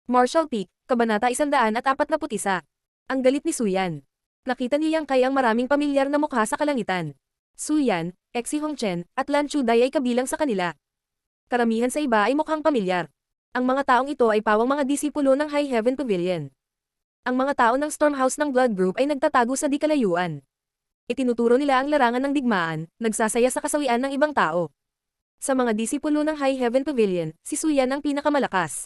Marshall Peak, Kabanata 141. Ang galit ni Suyan. Nakita ni Yang Kai ang maraming pamilyar na mukha sa kalangitan. Suyan, Exi Hongchen, at Lan Chuday ay kabilang sa kanila. Karamihan sa iba ay mukhang pamilyar. Ang mga taong ito ay pawang mga disipulo ng High Heaven Pavilion. Ang mga tao ng Stormhouse ng Blood Group ay nagtatago sa di kalayuan. Itinuturo nila ang larangan ng digmaan, nagsasaya sa kasawian ng ibang tao. Sa mga disipulo ng High Heaven Pavilion, si Suyan ang pinakamalakas.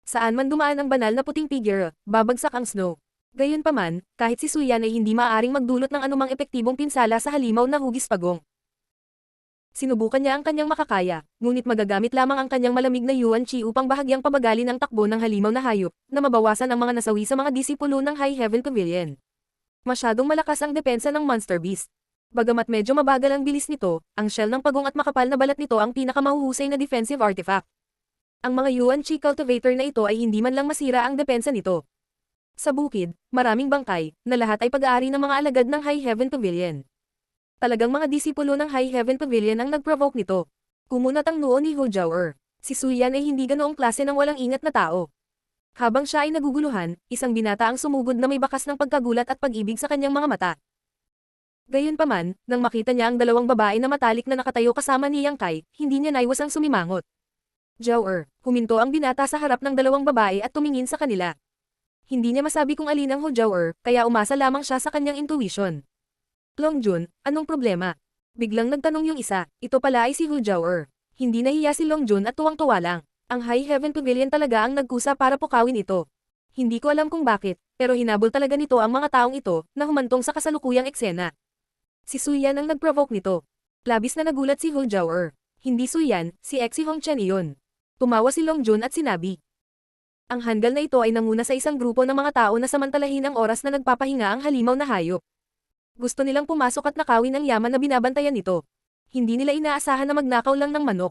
Saan man dumaan ang banal na puting figure, babagsak ang snow. Gayunpaman, kahit si Suyan ay hindi maaaring magdulot ng anumang epektibong pinsala sa halimaw na hugis pagong. Sinubukan niya ang kanyang makakaya, ngunit magagamit lamang ang kanyang malamig na Yuan Chi upang bahagyang pabagalin ang takbo ng halimaw na hayop, na mabawasan ang mga nasawi sa mga disipulo ng High Heaven Pavilion. Masyadong malakas ang depensa ng Monster Beast. Bagamat medyo mabagal ang bilis nito, ang shell ng pagong at makapal na balat nito ang pinakamahuhusay na defensive artifact. Ang mga Yuan Chi cultivator na ito ay hindi man lang masira ang depensa nito. Sa bukid, maraming bangkay, na lahat ay pag-aari ng mga alagad ng High Heaven Pavilion. Talagang mga disipulo ng High Heaven Pavilion ang nag-provoke nito. Kumunat ang noo ni Hu Jiaoer. Si Suyan ay hindi ganoong klase ng walang ingat na tao. Habang siya ay naguguluhan, isang binata ang sumugod na may bakas ng pagkagulat at pag-ibig sa kanyang mga mata. Gayunpaman, nang makita niya ang dalawang babae na matalik na nakatayo kasama ni Yang Kai, hindi niya naiwasang sumimangot. Jiaoer, huminto ang binata sa harap ng dalawang babae at tumingin sa kanila. Hindi niya masabi kung alin ang Hu Jiaoer, kaya umasa lamang siya sa kanyang intuition. Longjun, anong problema? Biglang nagtanong yung isa, ito pala ay si Hu Jiaoer. Hindi nahiya si Longjun at tuwang-tuwa lang. Ang High Heaven Pavilion talaga ang nagkusa para pukawin ito. Hindi ko alam kung bakit, pero hinabol talaga nito ang mga taong ito, na humantong sa kasalukuyang eksena. Si Suyan ang nag-provoke nito. Labis na nagulat si Hu Jiaoer. Hindi Suyan, si Exi Hongchen iyon. Tumawa si Longjun at sinabi. Ang handgal na ito ay nanguna sa isang grupo ng mga tao na samantalahin ang oras na nagpapahinga ang halimaw na hayop. Gusto nilang pumasok at nakawin ang yaman na binabantayan nito. Hindi nila inaasahan na magnakaw lang ng manok.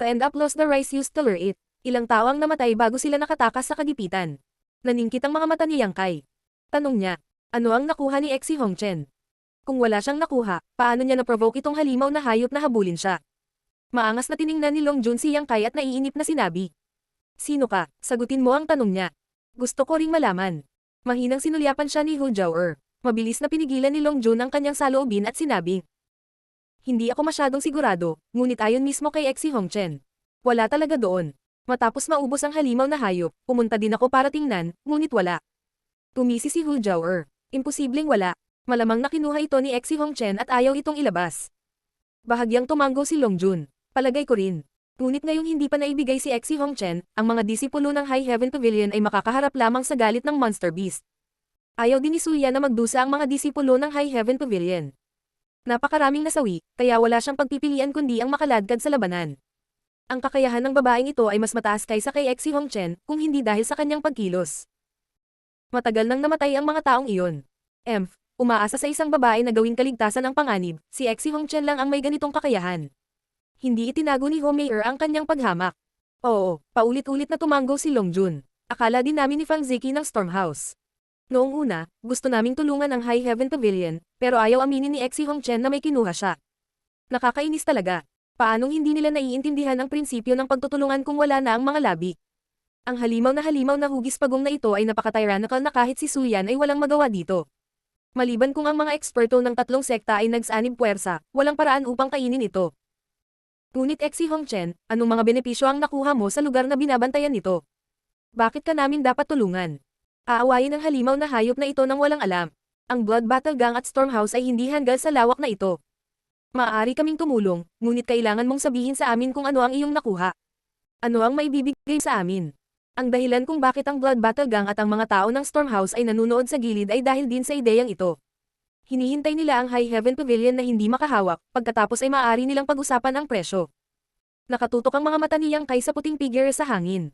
To end up lost the rice used to lure it. Ilang tao ang namatay bago sila nakatakas sa kagipitan. Naningkit ang mga mata ni Yang Kai. Tanong niya, ano ang nakuha ni Exi Hongchen? Kung wala siyang nakuha, paano niya na-provoke itong halimaw na hayop na habulin siya? Maangas na tiningnan ni Longjun si Yang Kai at naiinip na sinabi. Sino ka? Sagutin mo ang tanong niya. Gusto ko ring malaman. Mahinang sinulyapan siya ni Hu Jiaoer. Mabilis na pinigilan ni Longjun ang kanyang saloobin at sinabi. Hindi ako masyadong sigurado, ngunit ayon mismo kay Exi Hongchen. Wala talaga doon. Matapos maubos ang halimaw na hayop, pumunta din ako para tingnan, ngunit wala. Tumisi si Hu Jiaoer. Imposibleng wala. Malamang na kinuha ito ni Exi Hongchen at ayaw itong ilabas. Bahagyang tumanggo si Longjun. Palagay ko rin. Ngunit ngayong hindi pa naibigay si Exi Hongchen, ang mga disipulo ng High Heaven Pavilion ay makakaharap lamang sa galit ng Monster Beast. Ayaw din ni Suyan na magdusa ang mga disipulo ng High Heaven Pavilion. Napakaraming nasawi, kaya wala siyang pagpipilian kundi ang makaladkad sa labanan. Ang kakayahan ng babaeng ito ay mas mataas kaysa kay Exi Hongchen, kung hindi dahil sa kanyang pagkilos. Matagal nang namatay ang mga taong iyon. Umaasa sa isang babae na gawing kaligtasan ang panganib, si Exi Hongchen lang ang may ganitong kakayahan. Hindi itinago ni Ho Meier ang kanyang paghamak. Oo, paulit-ulit na tumanggo si Longjun. Akala din namin ni Fang Ziki ng Stormhouse. Noong una, gusto naming tulungan ang High Heaven Pavilion, pero ayaw aminin ni Exi Hongchen na may kinuha siya. Nakakainis talaga. Paanong hindi nila naiintindihan ang prinsipyo ng pagtutulungan kung wala na ang mga labi? Ang halimaw na hugis pagong na ito ay napaka-tyrannical na kahit si Suyan ay walang magawa dito. Maliban kung ang mga eksperto ng tatlong sekta ay nagsanib puwersa, walang paraan upang kainin ito. Ngunit Exi Hongchen, anong mga benepisyo ang nakuha mo sa lugar na binabantayan nito? Bakit ka namin dapat tulungan? Aawayin ang halimaw na hayop na ito nang walang alam. Ang Blood Battle Gang at Stormhouse ay hindi hanggal sa lawak na ito. Maaari kaming tumulong, ngunit kailangan mong sabihin sa amin kung ano ang iyong nakuha. Ano ang maibibigay sa amin? Ang dahilan kung bakit ang Blood Battle Gang at ang mga tao ng Stormhouse ay nanunood sa gilid ay dahil din sa ideyang ito. Hinihintay nila ang High Heaven Pavilion na hindi makahawak, pagkatapos ay maaari nilang pag-usapan ang presyo. Nakatutok ang mga mata ni Yang Kai sa puting figure sa hangin.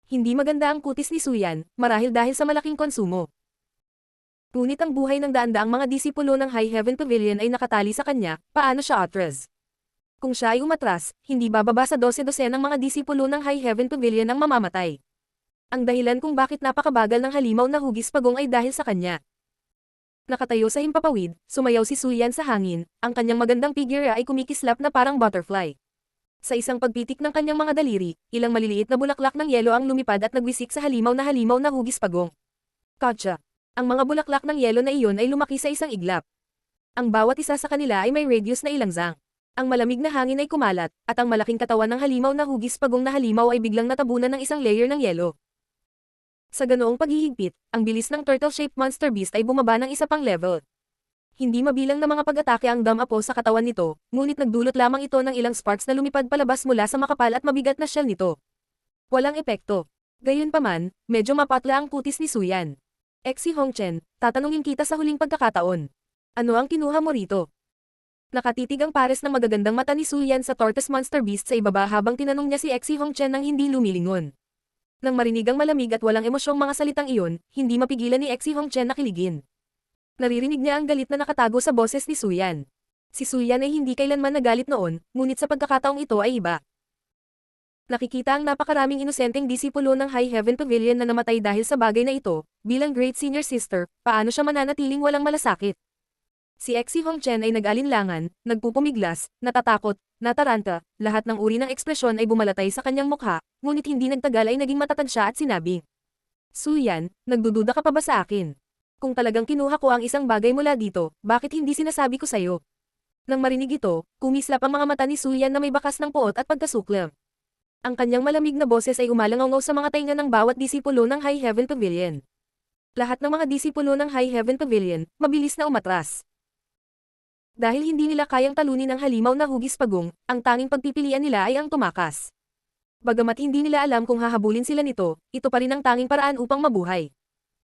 Hindi maganda ang kutis ni Suyan, marahil dahil sa malaking konsumo. Ngunit ang buhay ng daan-daang mga disipulo ng High Heaven Pavilion ay nakatali sa kanya, paano siya atras? Kung siya ay umatras, hindi bababa sa 12 ng mga disipulo ng High Heaven Pavilion ang mamamatay. Ang dahilan kung bakit napakabagal ng halimaw na hugis pagong ay dahil sa kanya. Nakatayo sa himpapawid, sumayaw si Suyan sa hangin, ang kanyang magandang figure ay kumikislap na parang butterfly. Sa isang pagpitik ng kanyang mga daliri, ilang maliliit na bulaklak ng yelo ang lumipad at nagwisik sa halimaw na hugis pagong. Gotcha! Ang mga bulaklak ng yelo na iyon ay lumaki sa isang iglap. Ang bawat isa sa kanila ay may radius na ilang zang. Ang malamig na hangin ay kumalat, at ang malaking katawan ng halimaw na hugis pagong na halimaw ay biglang natabunan ng isang layer ng yelo. Sa ganoong paghihigpit, ang bilis ng turtle-shaped monster beast ay bumaba ng isa pang level. Hindi mabilang na mga pag-atake ang damapo sa katawan nito, ngunit nagdulot lamang ito ng ilang sparks na lumipad palabas mula sa makapal at mabigat na shell nito. Walang epekto. Gayunpaman, medyo mapatla ang kutis ni Suyan. Si Hongchen, tatanungin kita sa huling pagkakataon. Ano ang kinuha mo rito? Nakatitig ang pares ng magagandang mata ni Suyan sa tortoise monster beast sa ibaba habang tinanong niya si Hongchen nang hindi lumilingon. Nang marinig ang malamig at walang emosyong mga salitang iyon, hindi mapigilan ni Hongchen na kiligin. Naririnig niya ang galit na nakatago sa boses ni Suyan. Si Suyan ay hindi kailanman nagalit noon, ngunit sa pagkakataong ito ay iba. Nakikita ang napakaraming inosenteng disipulo ng High Heaven Pavilion na namatay dahil sa bagay na ito, bilang Great Senior Sister, paano siya mananatiling walang malasakit? Si Hongchen ay nag-alinlangan, nagpupumiglas, natatakot, nataranta, lahat ng uri ng ekspresyon ay bumalatay sa kanyang mukha, ngunit hindi nagtagal ay naging matatag siya at sinabing, Suyan, nagdududa ka pa ba sa akin? Kung talagang kinuha ko ang isang bagay mula dito, bakit hindi sinasabi ko sa'yo? Nang marinig ito, kumislap ang mga mata ni Suyan na may bakas ng puot at pagkasuklam. Ang kanyang malamig na boses ay umalangaw sa mga tainga ng bawat disipulo ng High Heaven Pavilion. Lahat ng mga disipulo ng High Heaven Pavilion, mabilis na umatras. Dahil hindi nila kayang talunin ang halimaw na hugis pagong, ang tanging pagpipilian nila ay ang tumakas. Bagamat hindi nila alam kung hahabulin sila nito, ito pa rin ang tanging paraan upang mabuhay.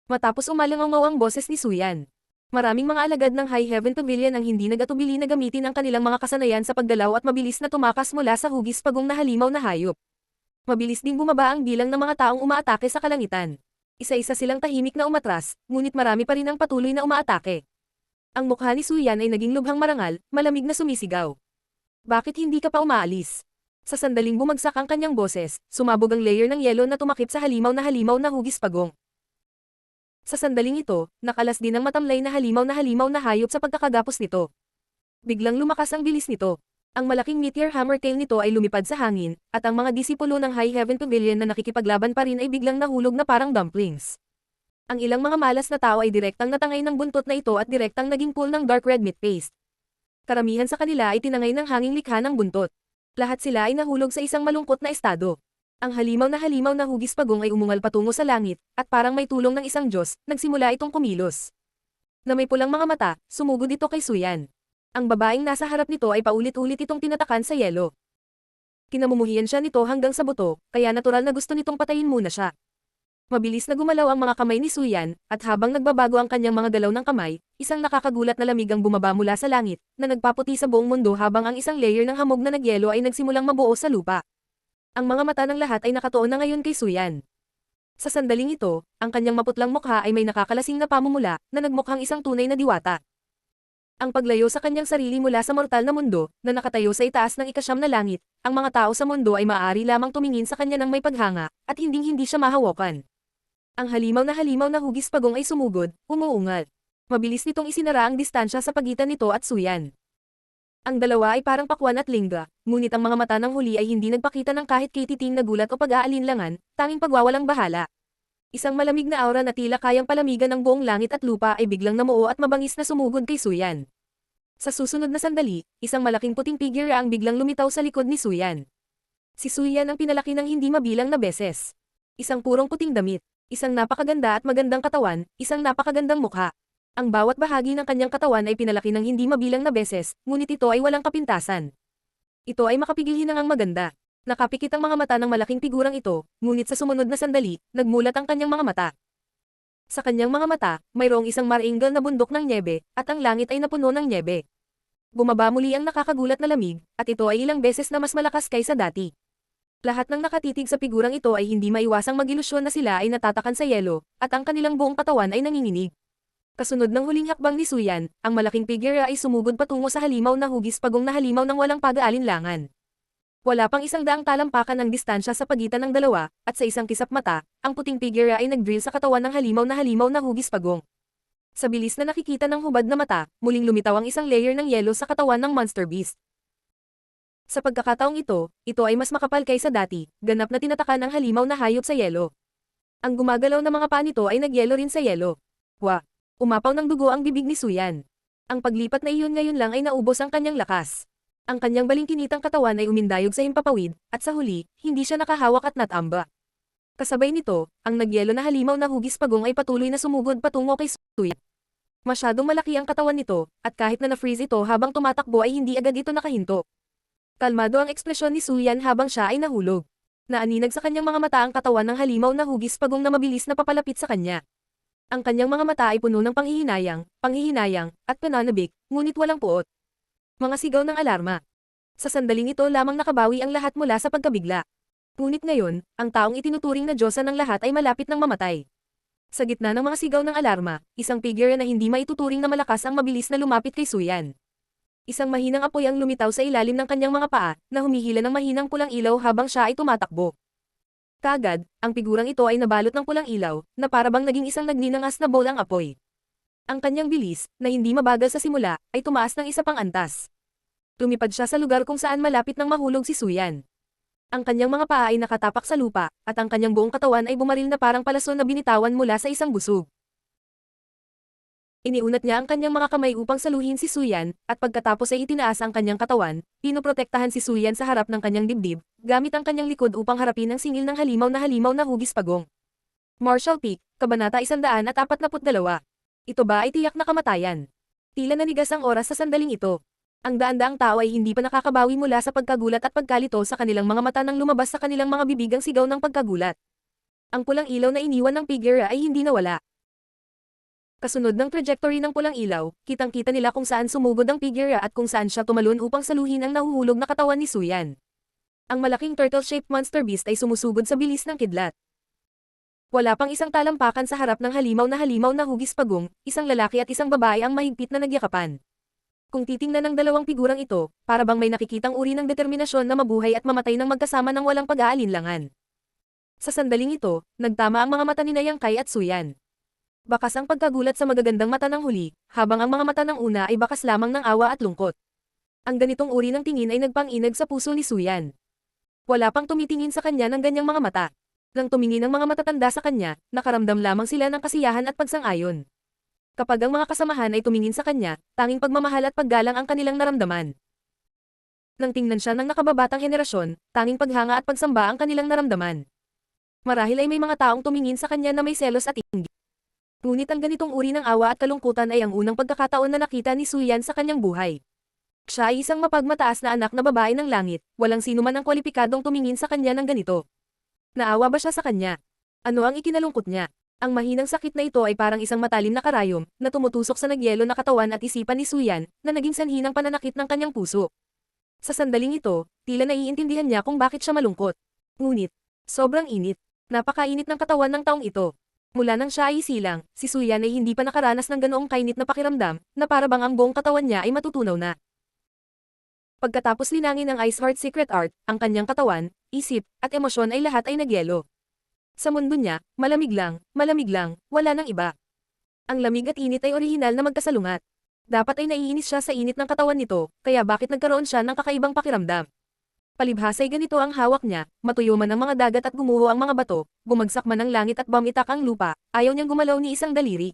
Matapos umalangaw ang boses ni Suyan. Maraming mga alagad ng High Heaven Pavilion ang hindi nagatubili na gamitin ang kanilang mga kasanayan sa pagdalaw at mabilis na tumakas mula sa hugis pagong na halimaw na hayop. Mabilis ding bumaba ang bilang ng mga taong umaatake sa kalangitan. Isa-isa silang tahimik na umatras, ngunit marami pa rin ang patuloy na umaatake. Ang mukha ni Suyan ay naging lubhang marangal, malamig na sumisigaw. Bakit hindi ka pa umaalis? Sa sandaling bumagsak ang kanyang boses, sumabog ang layer ng yelo na tumakip sa halimaw na hugis pagong. Sa sandaling ito, nakalas din ang matamlay na halimaw na hayop sa pagkakagapos nito. Biglang lumakas ang bilis nito. Ang malaking meteor hammer tail nito ay lumipad sa hangin, at ang mga disipulo ng High Heaven Pavilion na nakikipaglaban pa rin ay biglang nahulog na parang dumplings. Ang ilang mga malas na tao ay direktang natangay ng buntot na ito at direktang naging pool ng dark red meat paste. Karamihan sa kanila ay tinangay ng hanging likha ng buntot. Lahat sila ay nahulog sa isang malungkot na estado. Ang halimaw na hugis pagong ay umungal patungo sa langit, at parang may tulong ng isang Diyos, nagsimula itong kumilos. Na may pulang mga mata, sumugod ito kay Suyan. Ang babaeng nasa harap nito ay paulit-ulit itong tinatakan sa yelo. Kinamumuhian siya nito hanggang sa buto, kaya natural na gusto nitong patayin muna siya. Mabilis na gumalaw ang mga kamay ni Suyan, at habang nagbabago ang kanyang mga galaw ng kamay, isang nakakagulat na lamig ang bumaba mula sa langit, na nagpaputi sa buong mundo habang ang isang layer ng hamog na nagyelo ay nagsimulang mabuo sa lupa. Ang mga mata ng lahat ay nakatuon na ngayon kay Suyan. Sa sandaling ito, ang kanyang maputlang mukha ay may nakakalasing na pamumula, na nagmukhang isang tunay na diwata. Ang paglayo sa kanyang sarili mula sa mortal na mundo, na nakatayo sa itaas ng ikasyam na langit, ang mga tao sa mundo ay maaari lamang tumingin sa kanya ng may paghanga, at hindi siya mahawakan. Ang halimaw na hugis pagong ay sumugod, umuungal. Mabilis nitong isinara ang distansya sa pagitan nito at Suyan. Ang dalawa ay parang pakwan at lingga, ngunit ang mga mata ng huli ay hindi nagpakita ng kahit kititing na gulat o pag-aalinlangan, tanging pagwawalang bahala. Isang malamig na aura na tila kayang palamigan ang buong langit at lupa ay biglang namuo at mabangis na sumugod kay Suyan. Sa susunod na sandali, isang malaking puting figure ang biglang lumitaw sa likod ni Suyan. Si Suyan ang pinalaki ng hindi mabilang na beses. Isang purong puting damit. Isang napakaganda at magandang katawan, isang napakagandang mukha. Ang bawat bahagi ng kanyang katawan ay pinalaki ng hindi mabilang na beses, ngunit ito ay walang kapintasan. Ito ay makapigil-hinangang maganda. Nakapikit ang mga mata ng malaking figurang ito, ngunit sa sumunod na sandali, nagmulat ang kanyang mga mata. Sa kanyang mga mata, mayroong isang maringal na bundok ng nyebe, at ang langit ay napuno ng nyebe. Bumaba muli ang nakakagulat na lamig, at ito ay ilang beses na mas malakas kaysa dati. Lahat ng nakatitig sa figurang ito ay hindi maiwasang mag-ilusyon na sila ay natatakan sa yelo, at ang kanilang buong katawan ay nanginginig. Kasunod ng huling hakbang ni Suyan, ang malaking figure ay sumugod patungo sa halimaw na hugis pagong na halimaw ng walang pag-aalinlangan. Wala pang 100 talampakan ng distansya sa pagitan ng dalawa, at sa isang kisap mata, ang puting figure ay nag-drill sa katawan ng halimaw na hugis pagong. Sa bilis na nakikita ng hubad na mata, muling lumitaw ang isang layer ng yelo sa katawan ng monster beast. Sa pagkakataong ito ay mas makapal kaysa dati, ganap na tinatakan ang halimaw na hayop sa yelo. Ang gumagalaw na mga paa nito ay nagyelo rin sa yelo. Wa! Umapaw ng dugo ang bibig ni Suyan. Ang paglipat na iyon ngayon lang ay naubos ang kanyang lakas. Ang kanyang balingkinitang katawan ay umindayog sa himpapawid, at sa huli, hindi siya nakahawak at natamba. Kasabay nito, ang nagyelo na halimaw na hugis pagong ay patuloy na sumugod patungo kay Suyan. Masyadong malaki ang katawan nito, at kahit na na-freeze ito habang tumatakbo ay hindi agad ito nakahinto. Kalmado ang ekspresyon ni Suyan habang siya ay nahulog. Naaninag sa kanyang mga mata ang katawan ng halimaw na hugis pagong na mabilis na papalapit sa kanya. Ang kanyang mga mata ay puno ng panghihinayang, at pananabik, ngunit walang puot. Mga sigaw ng alarma. Sa sandaling ito lamang nakabawi ang lahat mula sa pagkabigla. Ngunit ngayon, ang taong itinuturing na Diyosa ng lahat ay malapit ng mamatay. Sa gitna ng mga sigaw ng alarma, isang figure na hindi maituturing na malakas ang mabilis na lumapit kay Suyan. Isang mahinang apoy ang lumitaw sa ilalim ng kanyang mga paa, na humihila ng mahinang pulang ilaw habang siya ay tumatakbo. Kaagad, ang figurang ito ay nabalot ng pulang ilaw, na parabang naging isang nagninangas na bowl ang apoy. Ang kanyang bilis, na hindi mabagal sa simula, ay tumaas ng isa pang antas. Lumipad siya sa lugar kung saan malapit nang mahulog si Suyan. Ang kanyang mga paa ay nakatapak sa lupa, at ang kanyang buong katawan ay bumaril na parang palason na binitawan mula sa isang busog. Iniunat niya ang kanyang mga kamay upang saluhin si Suyan, at pagkatapos ay itinaas ang kanyang katawan, pinoprotektahan si Suyan sa harap ng kanyang dibdib, gamit ang kanyang likod upang harapin ang singil ng halimaw na hugis pagong. Marshall Peak, Kabanata 142. Ito ba ay tiyak na kamatayan? Tila nanigas ang oras sa sandaling ito. Ang daan-daang tao ay hindi pa nakakabawi mula sa pagkagulat at pagkalito sa kanilang mga mata nang lumabas sa kanilang mga bibig ang sigaw ng pagkagulat. Ang pulang ilaw na iniwan ng figure ay hindi nawala. Kasunod ng trajectory ng pulang ilaw, kitang-kita nila kung saan sumugod ang figure at kung saan siya tumalon upang saluhin ang nahuhulog na katawan ni Suyan. Ang malaking turtle-shaped monster beast ay sumusugod sa bilis ng kidlat. Wala pang isang talampakan sa harap ng halimaw na hugis pagong, isang lalaki at isang babae ang mahigpit na nagyakapan. Kung titingnan ng dalawang figurang ito, para bang may nakikitang uri ng determinasyon na mabuhay at mamatay ng magkasama ng walang pag-aalinlangan. Sa sandaling ito, nagtama ang mga mata ni Yang Kai at Suyan. Bakas ang pagkagulat sa magagandang mata ng huli, habang ang mga mata ng una ay bakas lamang ng awa at lungkot. Ang ganitong uri ng tingin ay nagpang-inag sa puso ni Suyan. Wala pang tumitingin sa kanya ng ganyang mga mata. Nang tumingin ang mga matatanda sa kanya, nakaramdam lamang sila ng kasiyahan at pagsang-ayon. Kapag ang mga kasamahan ay tumingin sa kanya, tanging pagmamahal at paggalang ang kanilang naramdaman. Nang tingnan siya ng nakababatang henerasyon, tanging paghanga at pagsamba ang kanilang naramdaman. Marahil ay may mga taong tumingin sa kanya na may selos at inggit. Ngunit ang ganitong uri ng awa at kalungkutan ay ang unang pagkakataon na nakita ni Suyan sa kanyang buhay. Siya ay isang mapagmataas na anak na babae ng langit, walang sino man ang kwalipikadong tumingin sa kanya ng ganito. Naawa ba siya sa kanya? Ano ang ikinalungkot niya? Ang mahinang sakit na ito ay parang isang matalim na karayom, na tumutusok sa nagyelo na katawan at isipan ni Suyan, na naging sanhi ng pananakit ng kanyang puso. Sa sandaling ito, tila naiintindihan niya kung bakit siya malungkot. Ngunit, sobrang init. Napakainit ng katawan ng taong ito. Mula nang siya ay isilang, si Suyan ay hindi pa nakaranas ng ganoong kainit na pakiramdam, na parabang ang buong katawan niya ay matutunaw na. Pagkatapos linangin ng Iceheart Secret Art, ang kanyang katawan, isip, at emosyon ay lahat ay nagyelo. Sa mundo niya, malamig lang, wala nang iba. Ang lamig at init ay orihinal na magkasalungat. Dapat ay naiinis siya sa init ng katawan nito, kaya bakit nagkaroon siya ng kakaibang pakiramdam? Palibhas ay ganito ang hawak niya, matuyo man ang mga dagat at gumuho ang mga bato, bumagsak man ang langit at bumitak ang lupa, ayaw niyang gumalaw ni isang daliri.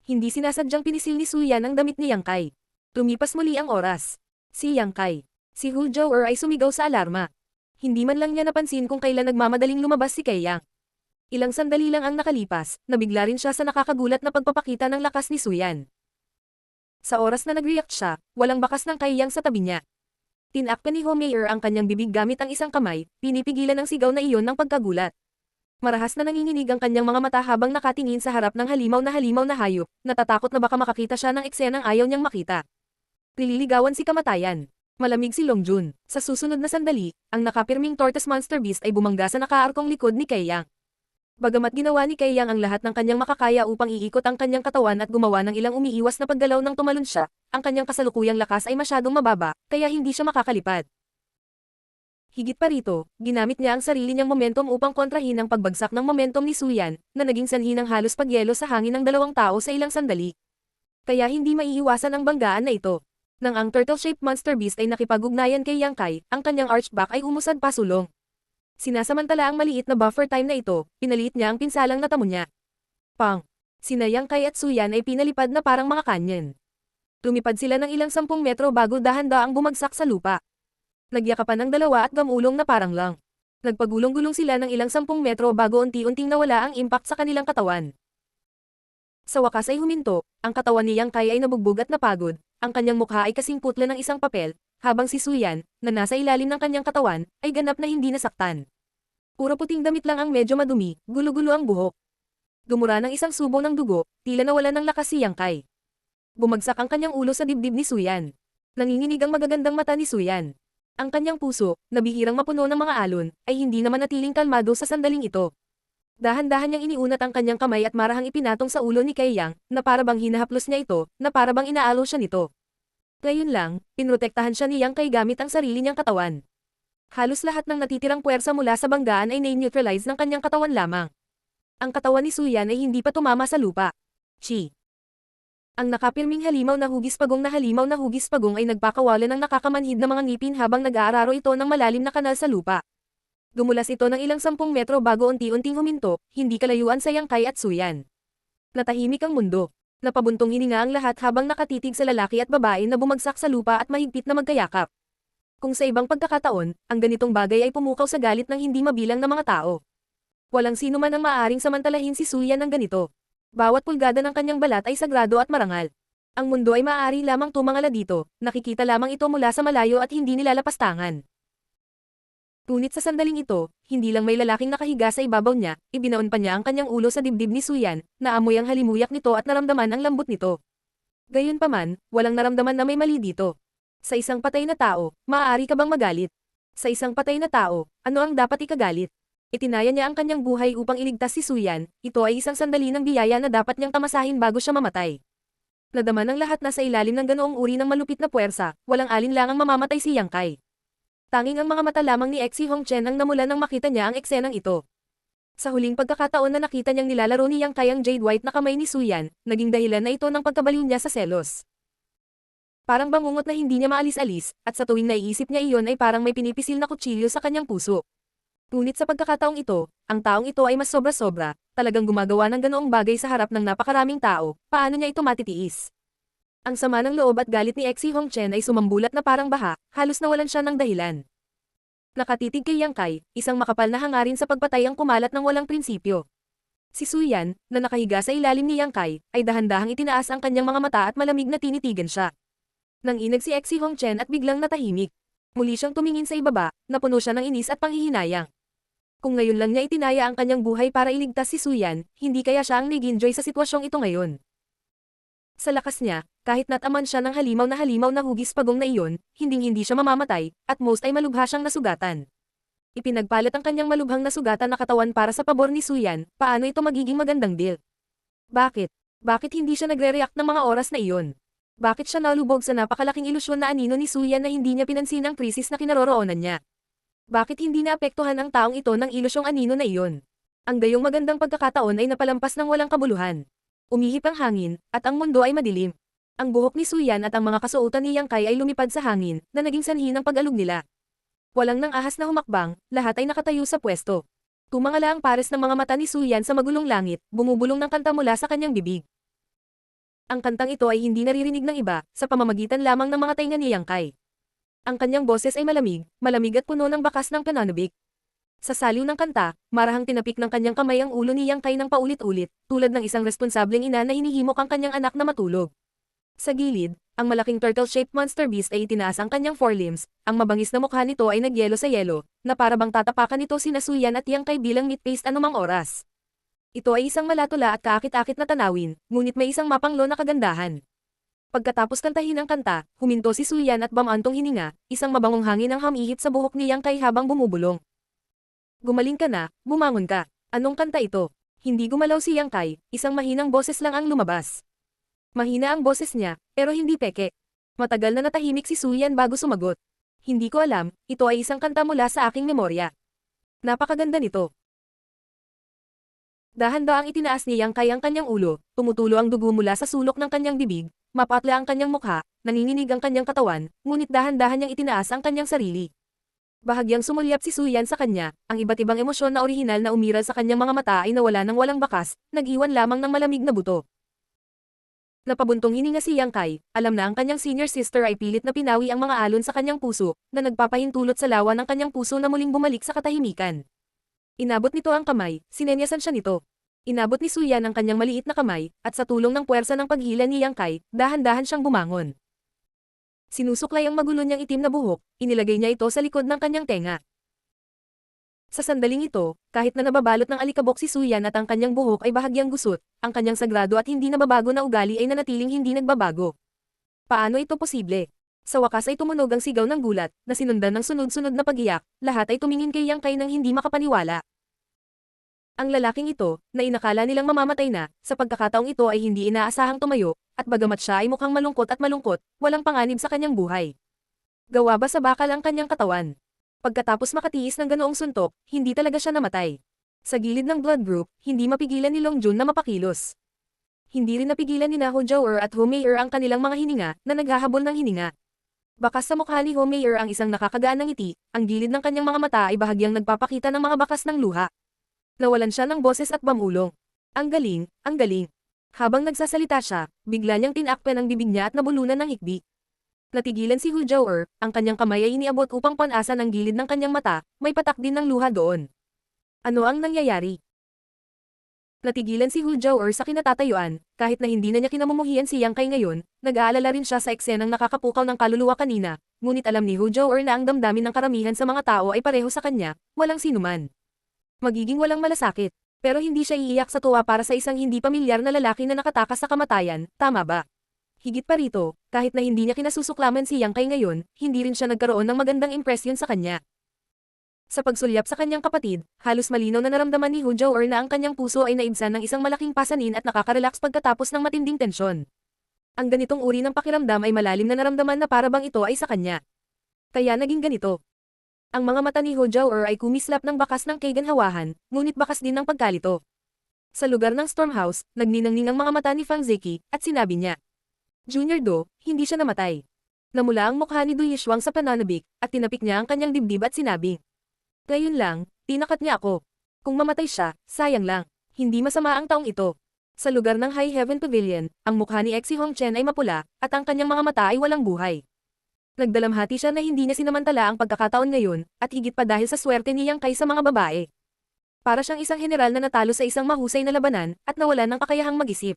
Hindi sinasadyang pinisil ni Suyan ang damit ni Yang Kai. Lumipas muli ang oras. Si Yang Kai. Si Hu Zhouer ay sumigaw sa alarma. Hindi man lang niya napansin kung kailan nagmamadaling lumabas si Yang. Ilang sandali lang ang nakalipas, nabigla rin siya sa nakakagulat na pagpapakita ng lakas ni Suyan. Sa oras na nag-react siya, walang bakas ng Yang sa tabi niya. Tinakpan ni Homeyer ang kanyang bibig gamit ang isang kamay, pinipigilan ang sigaw na iyon ng pagkagulat. Marahas na nanginginig ang kanyang mga mata habang nakatingin sa harap ng halimaw na hayop, natatakot na baka makakita siya ng eksenang ayaw niyang makita. Nililigawan si kamatayan. Malamig si Longjun. Sa susunod na sandali, ang nakapirming tortoise monster beast ay bumangga sa nakaarkong likod ni Yang. Bagamat ginawa ni Yang ang lahat ng kanyang makakaya upang iikot ang kanyang katawan at gumawa ng ilang umiiwas na paggalaw nang tumalon siya, ang kanyang kasalukuyang lakas ay masyadong mababa, kaya hindi siya makakalipad. Higit pa rito, ginamit niya ang sarili niyang momentum upang kontrahin ang pagbagsak ng momentum ni Suyan, na naging sanhi ng halos pagyelo sa hangin ng dalawang tao sa ilang sandali. Kaya hindi maiiwasan ang banggaan na ito. Nang ang turtle-shaped monster beast ay nakipag-ugnayan kay Yang Kai, ang kanyang archback ay umusad pa sulong. Sinasamantala ang maliit na buffer time na ito, pinaliit niya ang pinsalang natamo niya. Pang! Sina Yang Kai at Suyan ay pinalipad na parang mga kanyon. Lumipad sila ng ilang 10 metro bago dahan-daang bumagsak sa lupa. Nagyakapan ng dalawa at gamulong na parang lang. Nagpagulong-gulong sila ng ilang 10 metro bago unti-unting nawala ang impact sa kanilang katawan. Sa wakas ay huminto, ang katawan ni Yang Kai ay nabugbog at napagod, ang kanyang mukha ay kasing putla ng isang papel, habang si Suyan, na nasa ilalim ng kanyang katawan, ay ganap na hindi nasaktan. Puro puting damit lang ang medyo madumi, gulo-gulo ang buhok. Dumura ng isang subo ng dugo, tila nawala ng lakas si Yang Kai. Bumagsak ang kanyang ulo sa dibdib ni Suyan. Nanginginig ang magagandang mata ni Suyan. Ang kanyang puso, na bihirang mapuno ng mga alon, ay hindi naman natiling kalmado sa sandaling ito. Dahan-dahan niyang iniunat ang kanyang kamay at marahang ipinatong sa ulo ni Kai Yang, na parabang hinahaplos niya ito, na parabang inaalo siya nito. Ngayon lang, pinrotektahan siya ni Yang Kai gamit ang sarili niyang katawan. Halos lahat ng natitirang puwersa mula sa banggaan ay na-neutralize ng kanyang katawan lamang. Ang katawan ni Suyan ay hindi pa tumama sa lupa. Chi! Ang nakapirming halimaw na hugis pagong ay nagpakawala ng nakakamanhid na mga ngipin habang nag-aararo ito ng malalim na kanal sa lupa. Dumulas ito ng ilang 10 metro bago unti-unting huminto, hindi kalayuan sa Yang Kai at Suyan. Natahimik ang mundo. Napabuntong hininga ang lahat habang nakatitig sa lalaki at babae na bumagsak sa lupa at mahigpit na magkayakap. Kung sa ibang pagkakataon, ang ganitong bagay ay pumukaw sa galit ng hindi mabilang na mga tao. Walang sino man ang maaaring samantalahin si Suyan ng ganito. Bawat pulgada ng kanyang balat ay sagrado at marangal. Ang mundo ay maaari lamang tumangala dito, nakikita lamang ito mula sa malayo at hindi nilalapastangan. Ngunit sa sandaling ito, hindi lang may lalaking nakahiga sa ibabaw niya, ibinaon pa niya ang kanyang ulo sa dibdib ni Suyan, naamoy ang halimuyak nito at naramdaman ang lambot nito. Gayunpaman, walang naramdaman na may mali dito. Sa isang patay na tao, maaari ka bang magalit? Sa isang patay na tao, ano ang dapat ikagalit? Itinaya niya ang kanyang buhay upang iligtas si Suyan, ito ay isang sandali ng biyaya na dapat niyang tamasahin bago siya mamatay. Nadama ng lahat na sa ilalim ng ganoong uri ng malupit na puwersa, walang alinlangang mamamatay si Yang Kai. Tanging ang mga mata lamang ni Exi Hongchen ang namula nang makita niya ang eksenang ito. Sa huling pagkakataon na nakita niyang nilalaro ni Yang Kai ang jade white na kamay ni Suyan, naging dahilan na ito ng pagkabaliw niya sa selos. Parang bangungot na hindi niya maalis-alis, at sa tuwing naiisip niya iyon ay parang may pinipisil na kutsilyo sa kanyang puso. Ngunit sa pagkakataong ito, ang taong ito ay mas sobra-sobra, talagang gumagawa ng ganoong bagay sa harap ng napakaraming tao, paano niya ito matitiis? Ang sama ng loob at galit ni Exi Hongchen ay sumambulat na parang baha, halos nawalan siya ng dahilan. Nakatitig kay Yang Kai, isang makapal na hangarin sa pagpatay ang kumalat ng walang prinsipyo. Si Suyan, na nakahiga sa ilalim ni Yang Kai, ay dahan-dahang itinaas ang kanyang mga mata at malamig na tinitigan siya. Nang inag si Exi Hongchen at biglang natahimik. Muli siyang tumingin sa ibaba, napuno siya ng inis at panghihinayang. Kung ngayon lang niya itinaya ang kanyang buhay para iligtas si Suyan, hindi kaya siya ang nag-enjoy sa sitwasyong ito ngayon. Sa lakas niya, kahit nataman siya ng halimaw na hugis pagong na iyon, hindi siya mamamatay, at most ay malubha siyang nasugatan. Ipinagpalit ang kanyang malubhang nasugatan na katawan para sa pabor ni Suyan, paano ito magiging magandang deal? Bakit? Bakit hindi siya nagre-react ng mga oras na iyon? Bakit siya nalubog sa napakalaking ilusyon na anino ni Suyan na hindi niya pinansin ang krisis na kinaroroonan niya? Bakit hindi naapektuhan ang taong ito ng ilusyong anino na iyon? Ang gayong magandang pagkakataon ay napalampas ng walang kabuluhan. Umihip ang hangin, at ang mundo ay madilim. Ang buhok ni Suyan at ang mga kasuotan ni Yang Kai ay lumipad sa hangin, na naging sanhi ng pag-alog nila. Walang nang ahas na humakbang, lahat ay nakatayo sa pwesto. Tumangala ang pares ng mga mata ni Suyan sa magulong langit, bumubulong ng kanta mula sa kanyang bibig. Ang kantang ito ay hindi naririnig ng iba, sa pamamagitan lamang ng mga tainga ni Yang Kai. Ang kanyang boses ay malamig at puno ng bakas ng pananabik. Sa saliw ng kanta, marahang tinapik ng kanyang kamay ang ulo ni Yang Kai ng paulit-ulit, tulad ng isang responsableng ina na hinihimok ang kanyang anak na matulog. Sa gilid, ang malaking turtle-shaped monster beast ay itinaas ang kanyang forelimbs, ang mabangis na mukha nito ay nagyelo sa yelo, na parabang tatapakan nito sina Suyan at Yang Kai bilang meat paste anumang oras. Ito ay isang malatula at kaakit-akit na tanawin, ngunit may isang mapanglo na kagandahan. Pagkatapos kantahin ang kanta, huminto si Suyan at bamantong hininga, isang mabangong hangin ang hamihip sa buhok ni Yang Kai habang bumubulong. Gumaling ka na, bumangon ka. Anong kanta ito? Hindi gumalaw si Yang Kai, isang mahinang boses lang ang lumabas. Mahina ang boses niya, pero hindi peke. Matagal na natahimik si Suyan bago sumagot. Hindi ko alam, ito ay isang kanta mula sa aking memorya. Napakaganda nito. Dahan-daang itinaas ni Yang Kai ang kanyang ulo, tumutulo ang dugo mula sa sulok ng kanyang bibig, mapatla ang kanyang mukha, nanginginig ang kanyang katawan, ngunit dahan-dahan niyang itinaas ang kanyang sarili. Bahagyang sumulyap si Suyan sa kanya, ang iba't ibang emosyon na orihinal na umiral sa kanyang mga mata ay nawala ng walang bakas, nag-iwan lamang ng malamig na buto. Napabuntong hininga si Yang Kai, alam na ang kanyang senior sister ay pilit na pinawi ang mga alon sa kanyang puso, na nagpapahintulot sa lawa ng kanyang puso na muling bumalik sa katahimikan. Inabot nito ang kamay, sinenyasan siya nito. Inabot ni Suyan ang kanyang maliit na kamay, at sa tulong ng puwersa ng paghila ni Yang Kai, dahan-dahan siyang bumangon. Sinusuklay ang magulo niyang itim na buhok, inilagay niya ito sa likod ng kanyang tenga. Sa sandaling ito, kahit na nababalot ng alikabok si Suyan at ang kanyang buhok ay bahagyang gusot, ang kanyang sagrado at hindi nababago na ugali ay nanatiling hindi nagbabago. Paano ito posible? Sa wakas ay tumunog ang sigaw ng gulat, na sinundan ng sunod-sunod na pag-iyak, lahat ay tumingin kay Yang Kai nang hindi makapaniwala. Ang lalaking ito, na inakala nilang mamamatay na, sa pagkakataong ito ay hindi inaasahang tumayo, at bagamat siya ay mukhang malungkot, walang panganib sa kanyang buhay. Gawa ba sa bakal ang kanyang katawan? Pagkatapos makatiis ng ganoong suntok, hindi talaga siya namatay. Sa gilid ng blood group, hindi mapigilan ni Long Jun na mapakilos. Hindi rin napigilan ni Ho Jiaoer at Ho Meier ang kanilang mga hininga, na naghahabol ng hininga. Bakas sa mukha ni Ho Meier ang isang nakakagaan ng ngiti, ang gilid ng kanyang mga mata ay bahagyang nagpapakita ng mga bakas ng luha. Nawalan siya ng boses at pamulong. Ang galing, ang galing. Habang nagsasalita siya, bigla niyang tinakpan ang bibig niya at nabulunan ng hikbi. Natigilan si Hu Jiaoer, ang kanyang kamay ay iniabot upang panasan ang gilid ng kanyang mata, may patak din ng luha doon. Ano ang nangyayari? Natigilan si Hu Jiaoer sa kinatatayuan, kahit na hindi na niya kinamumuhian si Yang Kai ngayon, nag-aalala rin siya sa eksenang nakakapukaw ng kaluluwa kanina, ngunit alam ni Hu Jiaoer na ang damdamin ng karamihan sa mga tao ay pareho sa kanya, walang sinuman. Magiging walang malasakit, pero hindi siya iiyak sa tuwa para sa isang hindi pamilyar na lalaki na nakatakas sa kamatayan, tama ba? Higit pa rito, kahit na hindi niya kinasusuklaman si Yang Kai ngayon, hindi rin siya nagkaroon ng magandang impresyon sa kanya. Sa pagsulyap sa kanyang kapatid, halos malinaw na naramdaman ni Hu Jiaoer na ang kanyang puso ay naibsan ng isang malaking pasanin at nakaka-relax pagkatapos ng matinding tensyon. Ang ganitong uri ng pakiramdam ay malalim na naramdaman na para bang ito ay sa kanya. Kaya naging ganito. Ang mga mata ni Hu Jiaoer ay kumislap ng bakas ng kaganhawahan, ngunit bakas din ng pagkalito. Sa lugar ng Stormhouse, nagninang-ning ang mga mata ni Fang Zeki, at sinabi niya, Junior Do, hindi siya namatay. Namula ang mukha ni Du Yishuang sa pananabik, at tinapik niya ang kanyang dibdib at sinabi. Ngayon lang, tinakat niya ako. Kung mamatay siya, sayang lang. Hindi masama ang taong ito. Sa lugar ng High Heaven Pavilion, ang mukha ni Exi Hongchen ay mapula, at ang kanyang mga mata ay walang buhay. Nagdalamhati siya na hindi niya sinamantala ang pagkakataon ngayon, at higit pa dahil sa swerte ni Yang Kai sa mga babae. Para siyang isang general na natalo sa isang mahusay na labanan, at nawalan ng kakayahang mag-isip.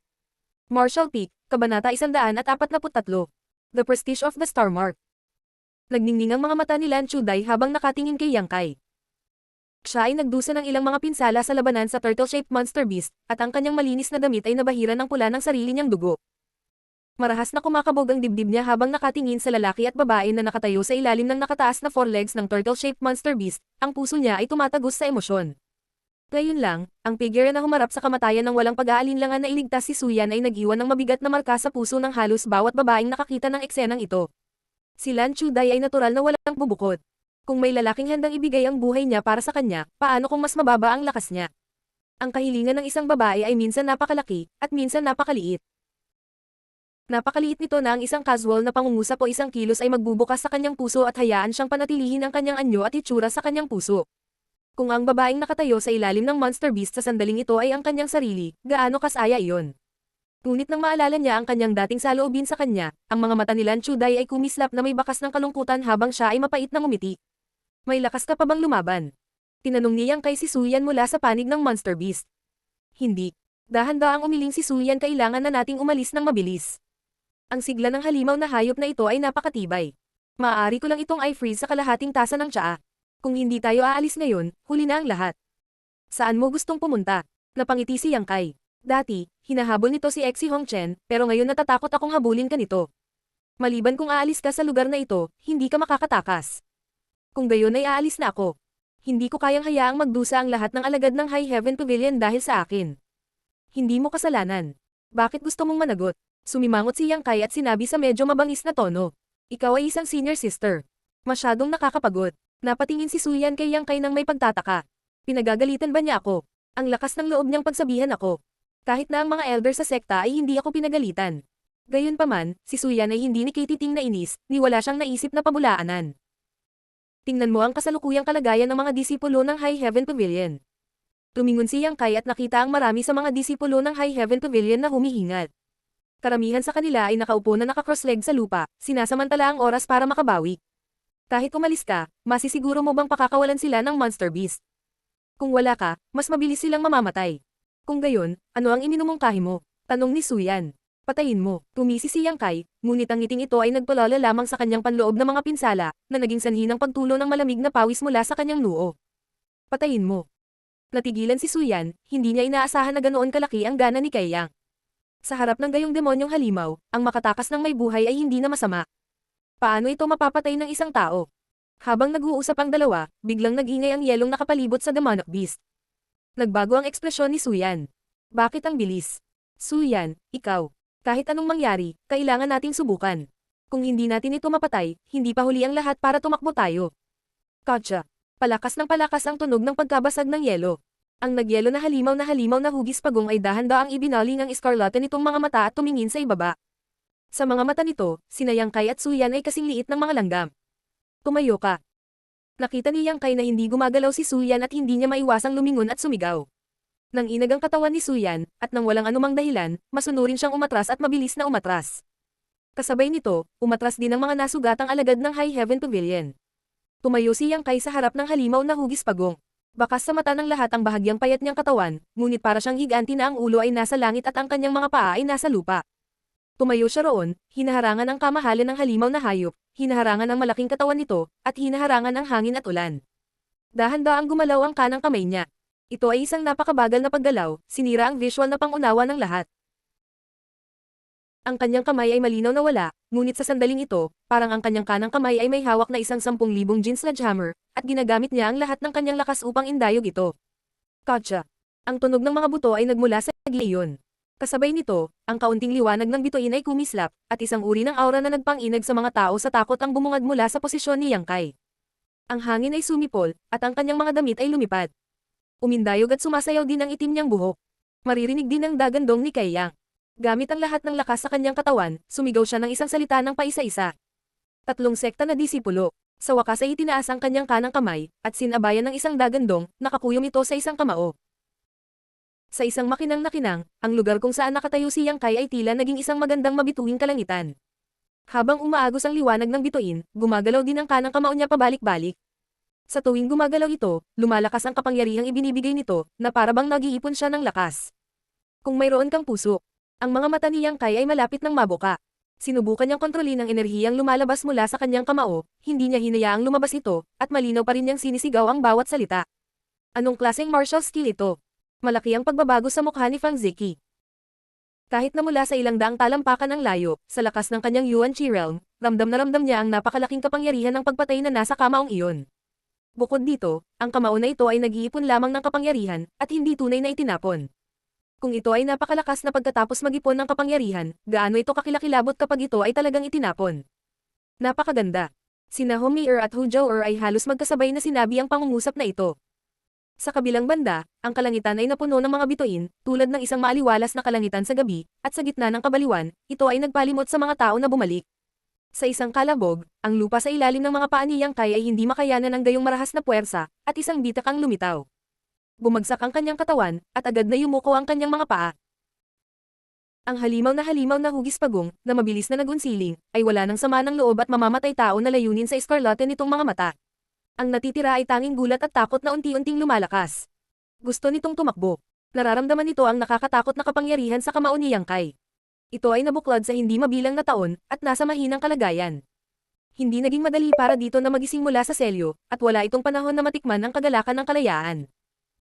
Marshall Peak, Kabanata 143. The Prestige of the Star Mark. Nagningning ang mga mata ni Lan Chuday habang nakatingin kay Yang Kai. Siya ay nagdusa ng ilang mga pinsala sa labanan sa turtle-shaped monster beast, at ang kanyang malinis na damit ay nabahiran ng pula ng sarili niyang dugo. Marahas na kumakabog ang dibdib niya habang nakatingin sa lalaki at babae na nakatayo sa ilalim ng nakataas na forelegs ng turtle-shaped monster beast, ang puso niya ay tumatagos sa emosyon. Ngayon lang, ang figure na humarap sa kamatayan ng walang pag-aalinlangan na iligtas si Suyan ay nag-iwan ng mabigat na marka sa puso ng halos bawat babaeng nakakita ng eksenang ito. Si Lan Chuday ay natural na walang bubukod. Kung may lalaking handang ibigay ang buhay niya para sa kanya, paano kung mas mababa ang lakas niya? Ang kahilingan ng isang babae ay minsan napakalaki, at minsan napakaliit. Napakaliit nito na ang isang casual na pangungusap o isang kilos ay magbubukas sa kanyang puso at hayaan siyang panatilihin ang kanyang anyo at itsura sa kanyang puso. Kung ang babaeng nakatayo sa ilalim ng monster beast sa sandaling ito ay ang kanyang sarili, gaano kasaya iyon? Ngunit nang maalala niya ang kanyang dating saloobin sa kanya, ang mga mata ni Lan Chuday ay kumislap na may bakas ng kalungkutan habang siya ay mapait na ngumiti. May lakas ka pa bang lumaban? Tinanong ni Yang Kai si Suyan mula sa panig ng monster beast. Hindi. Dahan-daang umiling si Suyan, kailangan na nating umalis ng mabilis. Ang sigla ng halimaw na hayop na ito ay napakatibay. Maaari ko lang itong i-freeze sa kalahating tasa ng tsaa. Kung hindi tayo aalis ngayon, huli na ang lahat. Saan mo gustong pumunta? Napangiti si Yang Kai. Dati, hinahabol nito si Exi Hongchen, pero ngayon natatakot akong habulin ka nito. Maliban kung aalis ka sa lugar na ito, hindi ka makakatakas. Kung gayon ay aalis na ako. Hindi ko kayang hayaang magdusa ang lahat ng alagad ng High Heaven Pavilion dahil sa akin. Hindi mo kasalanan. Bakit gusto mong managot? Sumimangot si Yang Kai at sinabi sa medyo mabangis na tono. Ikaw ay isang senior sister. Masyadong nakakapagod. Napatingin si Suyan kay Yang Kai nang may pagtataka. Pinagagalitan ba niya ako? Ang lakas ng loob niyang pagsabihan ako. Kahit na ang mga elder sa sekta ay hindi ako pinagalitan. Gayunpaman, si Suyan ay hindi ni Katiting na inis, ni wala siyang naisip na pabulaanan. Tingnan mo ang kasalukuyang kalagayan ng mga disipulo ng High Heaven Pavilion. Tumingon si Yang Kai at nakita ang marami sa mga disipulo ng High Heaven Pavilion na humihingal. Karamihan sa kanila ay nakaupo na nakakrossleg sa lupa, sinasamantala ang oras para makabawi. Kahit umalis ka, masisiguro mo bang pakakawalan sila ng Monster Beast? Kung wala ka, mas mabilis silang mamamatay. Kung gayon, ano ang iminumungkahi mo? Tanong ni Suyan. Patayin mo. Tumisi si Yang Kai, ngunit ang ngiting ito ay nagpalala lamang sa kanyang panloob na mga pinsala, na naging sanhi ng pagtulo ng malamig na pawis mula sa kanyang noo. Patayin mo. Natigilan si Suyan, hindi niya inaasahan na ganoon kalaki ang gana ni Kaiyang. Sa harap ng gayong demonyong halimaw, ang makatakas ng may buhay ay hindi na masama. Paano ito mapapatay ng isang tao? Habang nag-uusap ang dalawa, biglang nag-ingay ang yelong nakapalibot sa demonic beast. Nagbago ang ekspresyon ni Suyan. Bakit ang bilis? Suyan, ikaw. Kahit anong mangyari, kailangan nating subukan. Kung hindi natin ito mapatay, hindi pa huli ang lahat para tumakbo tayo. Gotcha. Palakas ng palakas ang tunog ng pagkabasag ng yelo. Ang nagyelo na halimaw na hugis pagong ay dahan-daang ibinaling ang eskarlata nitong mga mata at tumingin sa ibaba. Sa mga mata nito, sina Yang Kai at Suyan ay kasing liit ng mga langgam. Tumayo ka. Nakita ni Yang Kai na hindi gumagalaw si Suyan at hindi niya maiwasang lumingon at sumigaw. Nang inag ang katawan ni Suyan, at nang walang anumang dahilan, masunurin siyang umatras at mabilis na umatras. Kasabay nito, umatras din ang mga nasugatang alagad ng High Heaven Pavilion. Tumayo si Yang Kai sa harap ng halimaw na hugis pagong. Bakas sa mata ng lahat ang bahagyang payat niyang katawan, ngunit para siyang higanti na ang ulo ay nasa langit at ang kanyang mga paa ay nasa lupa. Tumayo siya roon, hinaharangan ang kamahalan ng halimaw na hayop, hinaharangan ang malaking katawan nito, at hinaharangan ang hangin at ulan. Dahan-daang gumalaw ang kanang kamay niya. Ito ay isang napakabagal na paggalaw, sinira ang visual na pangunawa ng lahat. Ang kanyang kamay ay malinaw na wala, ngunit sa sandaling ito, parang ang kanyang kanang kamay ay may hawak na isang 10,000 gin sledgehammer, at ginagamit niya ang lahat ng kanyang lakas upang indayog ito. Gotcha. Ang tunog ng mga buto ay nagmula sa iyon. Kasabay nito, ang kaunting liwanag ng bituin ay kumislap, at isang uri ng aura na nagpang-inag sa mga tao sa takot ang bumungad mula sa posisyon ni Yang Kai. Ang hangin ay sumipol, at ang kanyang mga damit ay lumipad. Umindayog at sumasayaw din ang itim niyang buhok. Maririnig din ang dagandong ni Kaiyang. Gamit ang lahat ng lakas sa kanyang katawan, sumigaw siya ng isang salita ng paisa-isa. 3 sekta na disipulo. Sa wakas ay itinaas ang kanyang kanang kamay, at sinabayan ng isang dagandong, nakakuyom ito sa isang kamao. Sa isang makinang na kinang, ang lugar kung saan nakatayo si Yang Kai ay tila naging isang magandang mabituing kalangitan. Habang umaagos ang liwanag ng bituin, gumagalaw din ang kanang kamao niya pabalik-balik. Sa tuwing gumagalaw ito, lumalakas ang kapangyarihang ibinibigay nito, na parabang nag-iipon siya ng lakas. Kung mayroon kang puso, ang mga mata ni Yang Kai ay malapit ng mabuka. Sinubukan niyang kontrolin ang enerhiyang lumalabas mula sa kanyang kamao, hindi niya hinayaang lumabas ito, at malinaw pa rin niyang sinisigaw ang bawat salita. Anong klaseng martial skill ito? Malaki ang pagbabago sa mukha ni Fang Zeki. Kahit na mula sa ilang daang talampakan ang layo, sa lakas ng kanyang Yuan Chi realm, ramdam na ramdam niya ang napakalaking kapangyarihan ng pagpatay na nasa kamaong iyon. Bukod dito, ang kamao na ito ay nag-iipon lamang ng kapangyarihan, at hindi tunay na itinapon. Kung ito ay napakalakas na pagkatapos mag-ipon ng kapangyarihan, gaano ito kakilakilabot kapag ito ay talagang itinapon. Napakaganda. Sina Homi-er at Hu Zhou-er ay halos magkasabay na sinabi ang pangungusap na ito. Sa kabilang banda, ang kalangitan ay napuno ng mga bituin, tulad ng isang maaliwalas na kalangitan sa gabi, at sa gitna ng kabaliwan, ito ay nagpalimot sa mga tao na bumalik. Sa isang kalabog, ang lupa sa ilalim ng mga paa ni Yang Kai ay hindi makayanan ng gayong marahas na puwersa, at isang bitak ang lumitaw. Bumagsak ang kanyang katawan, at agad na yumuko ang kanyang mga paa. Ang halimaw na hugis pagong, na mabilis na nagunsiling, ay wala ng sama ng loob at mamamatay tao na layunin sa eskarlate nitong mga mata. Ang natitira ay tanging gulat at takot na unti-unting lumalakas. Gusto nitong tumakbo. Nararamdaman nito ang nakakatakot na kapangyarihan sa kamao ni Yang Kai. Ito ay nabuklod sa hindi mabilang na taon, at nasa mahinang kalagayan. Hindi naging madali para dito na magising mula sa selyo, at wala itong panahon na matikman ang kagalakan ng kalayaan.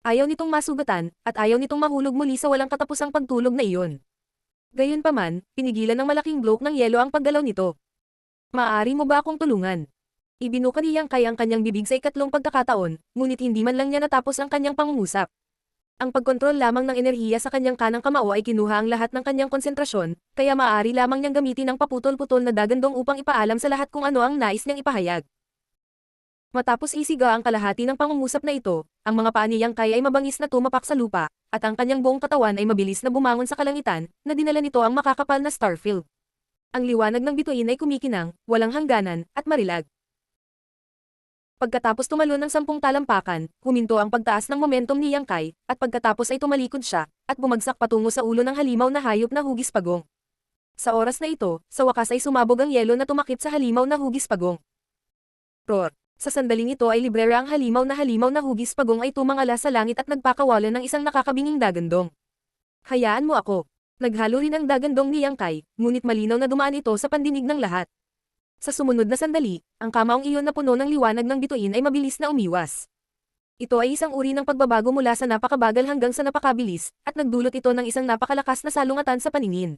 Ayaw nitong masugatan, at ayaw nitong mahulog muli sa walang katapusang pagtulog na iyon. Gayunpaman, pinigilan ng malaking bloke ng yelo ang paggalaw nito. Maaari mo ba akong tulungan? Ibinuka ni Yang Kai ang kanyang bibig sa ikatlong pagkakataon, ngunit hindi man lang niya natapos ang kanyang pangungusap. Ang pagkontrol lamang ng enerhiya sa kanyang kanang kamao ay kinuha ang lahat ng kanyang konsentrasyon, kaya maaari lamang niyang gamitin ang paputol-putol na dagandong upang ipaalam sa lahat kung ano ang nais niyang ipahayag. Matapos isiga ang kalahati ng pangungusap na ito, ang mga paa ni Yang Kai ay mabangis na tumapak sa lupa, at ang kanyang buong katawan ay mabilis na bumangon sa kalangitan, na dinala nito ang makakapal na starfield. Ang liwanag ng bituin ay kumikinang, walang hangganan, at marilag. Pagkatapos tumalon ng 10 talampakan, huminto ang pagtaas ng momentum ni Yang Kai, at pagkatapos ay tumalikod siya, at bumagsak patungo sa ulo ng halimaw na hayop na hugis pagong. Sa oras na ito, sa wakas ay sumabog ang yelo na tumakip sa halimaw na hugis pagong. Roar! Sa sandaling ito ay librera ang halimaw na hugis pagong ay tumangala sa langit at nagpakawalan ng isang nakakabinging dagandong. Hayaan mo ako. Naghalo rin ang dagandong ni Yang Kai, ngunit malinaw na dumaan ito sa pandinig ng lahat. Sa sumunod na sandali, ang kamaong iyon na puno ng liwanag ng bituin ay mabilis na umiwas. Ito ay isang uri ng pagbabago mula sa napakabagal hanggang sa napakabilis, at nagdulot ito ng isang napakalakas na salungatan sa paningin.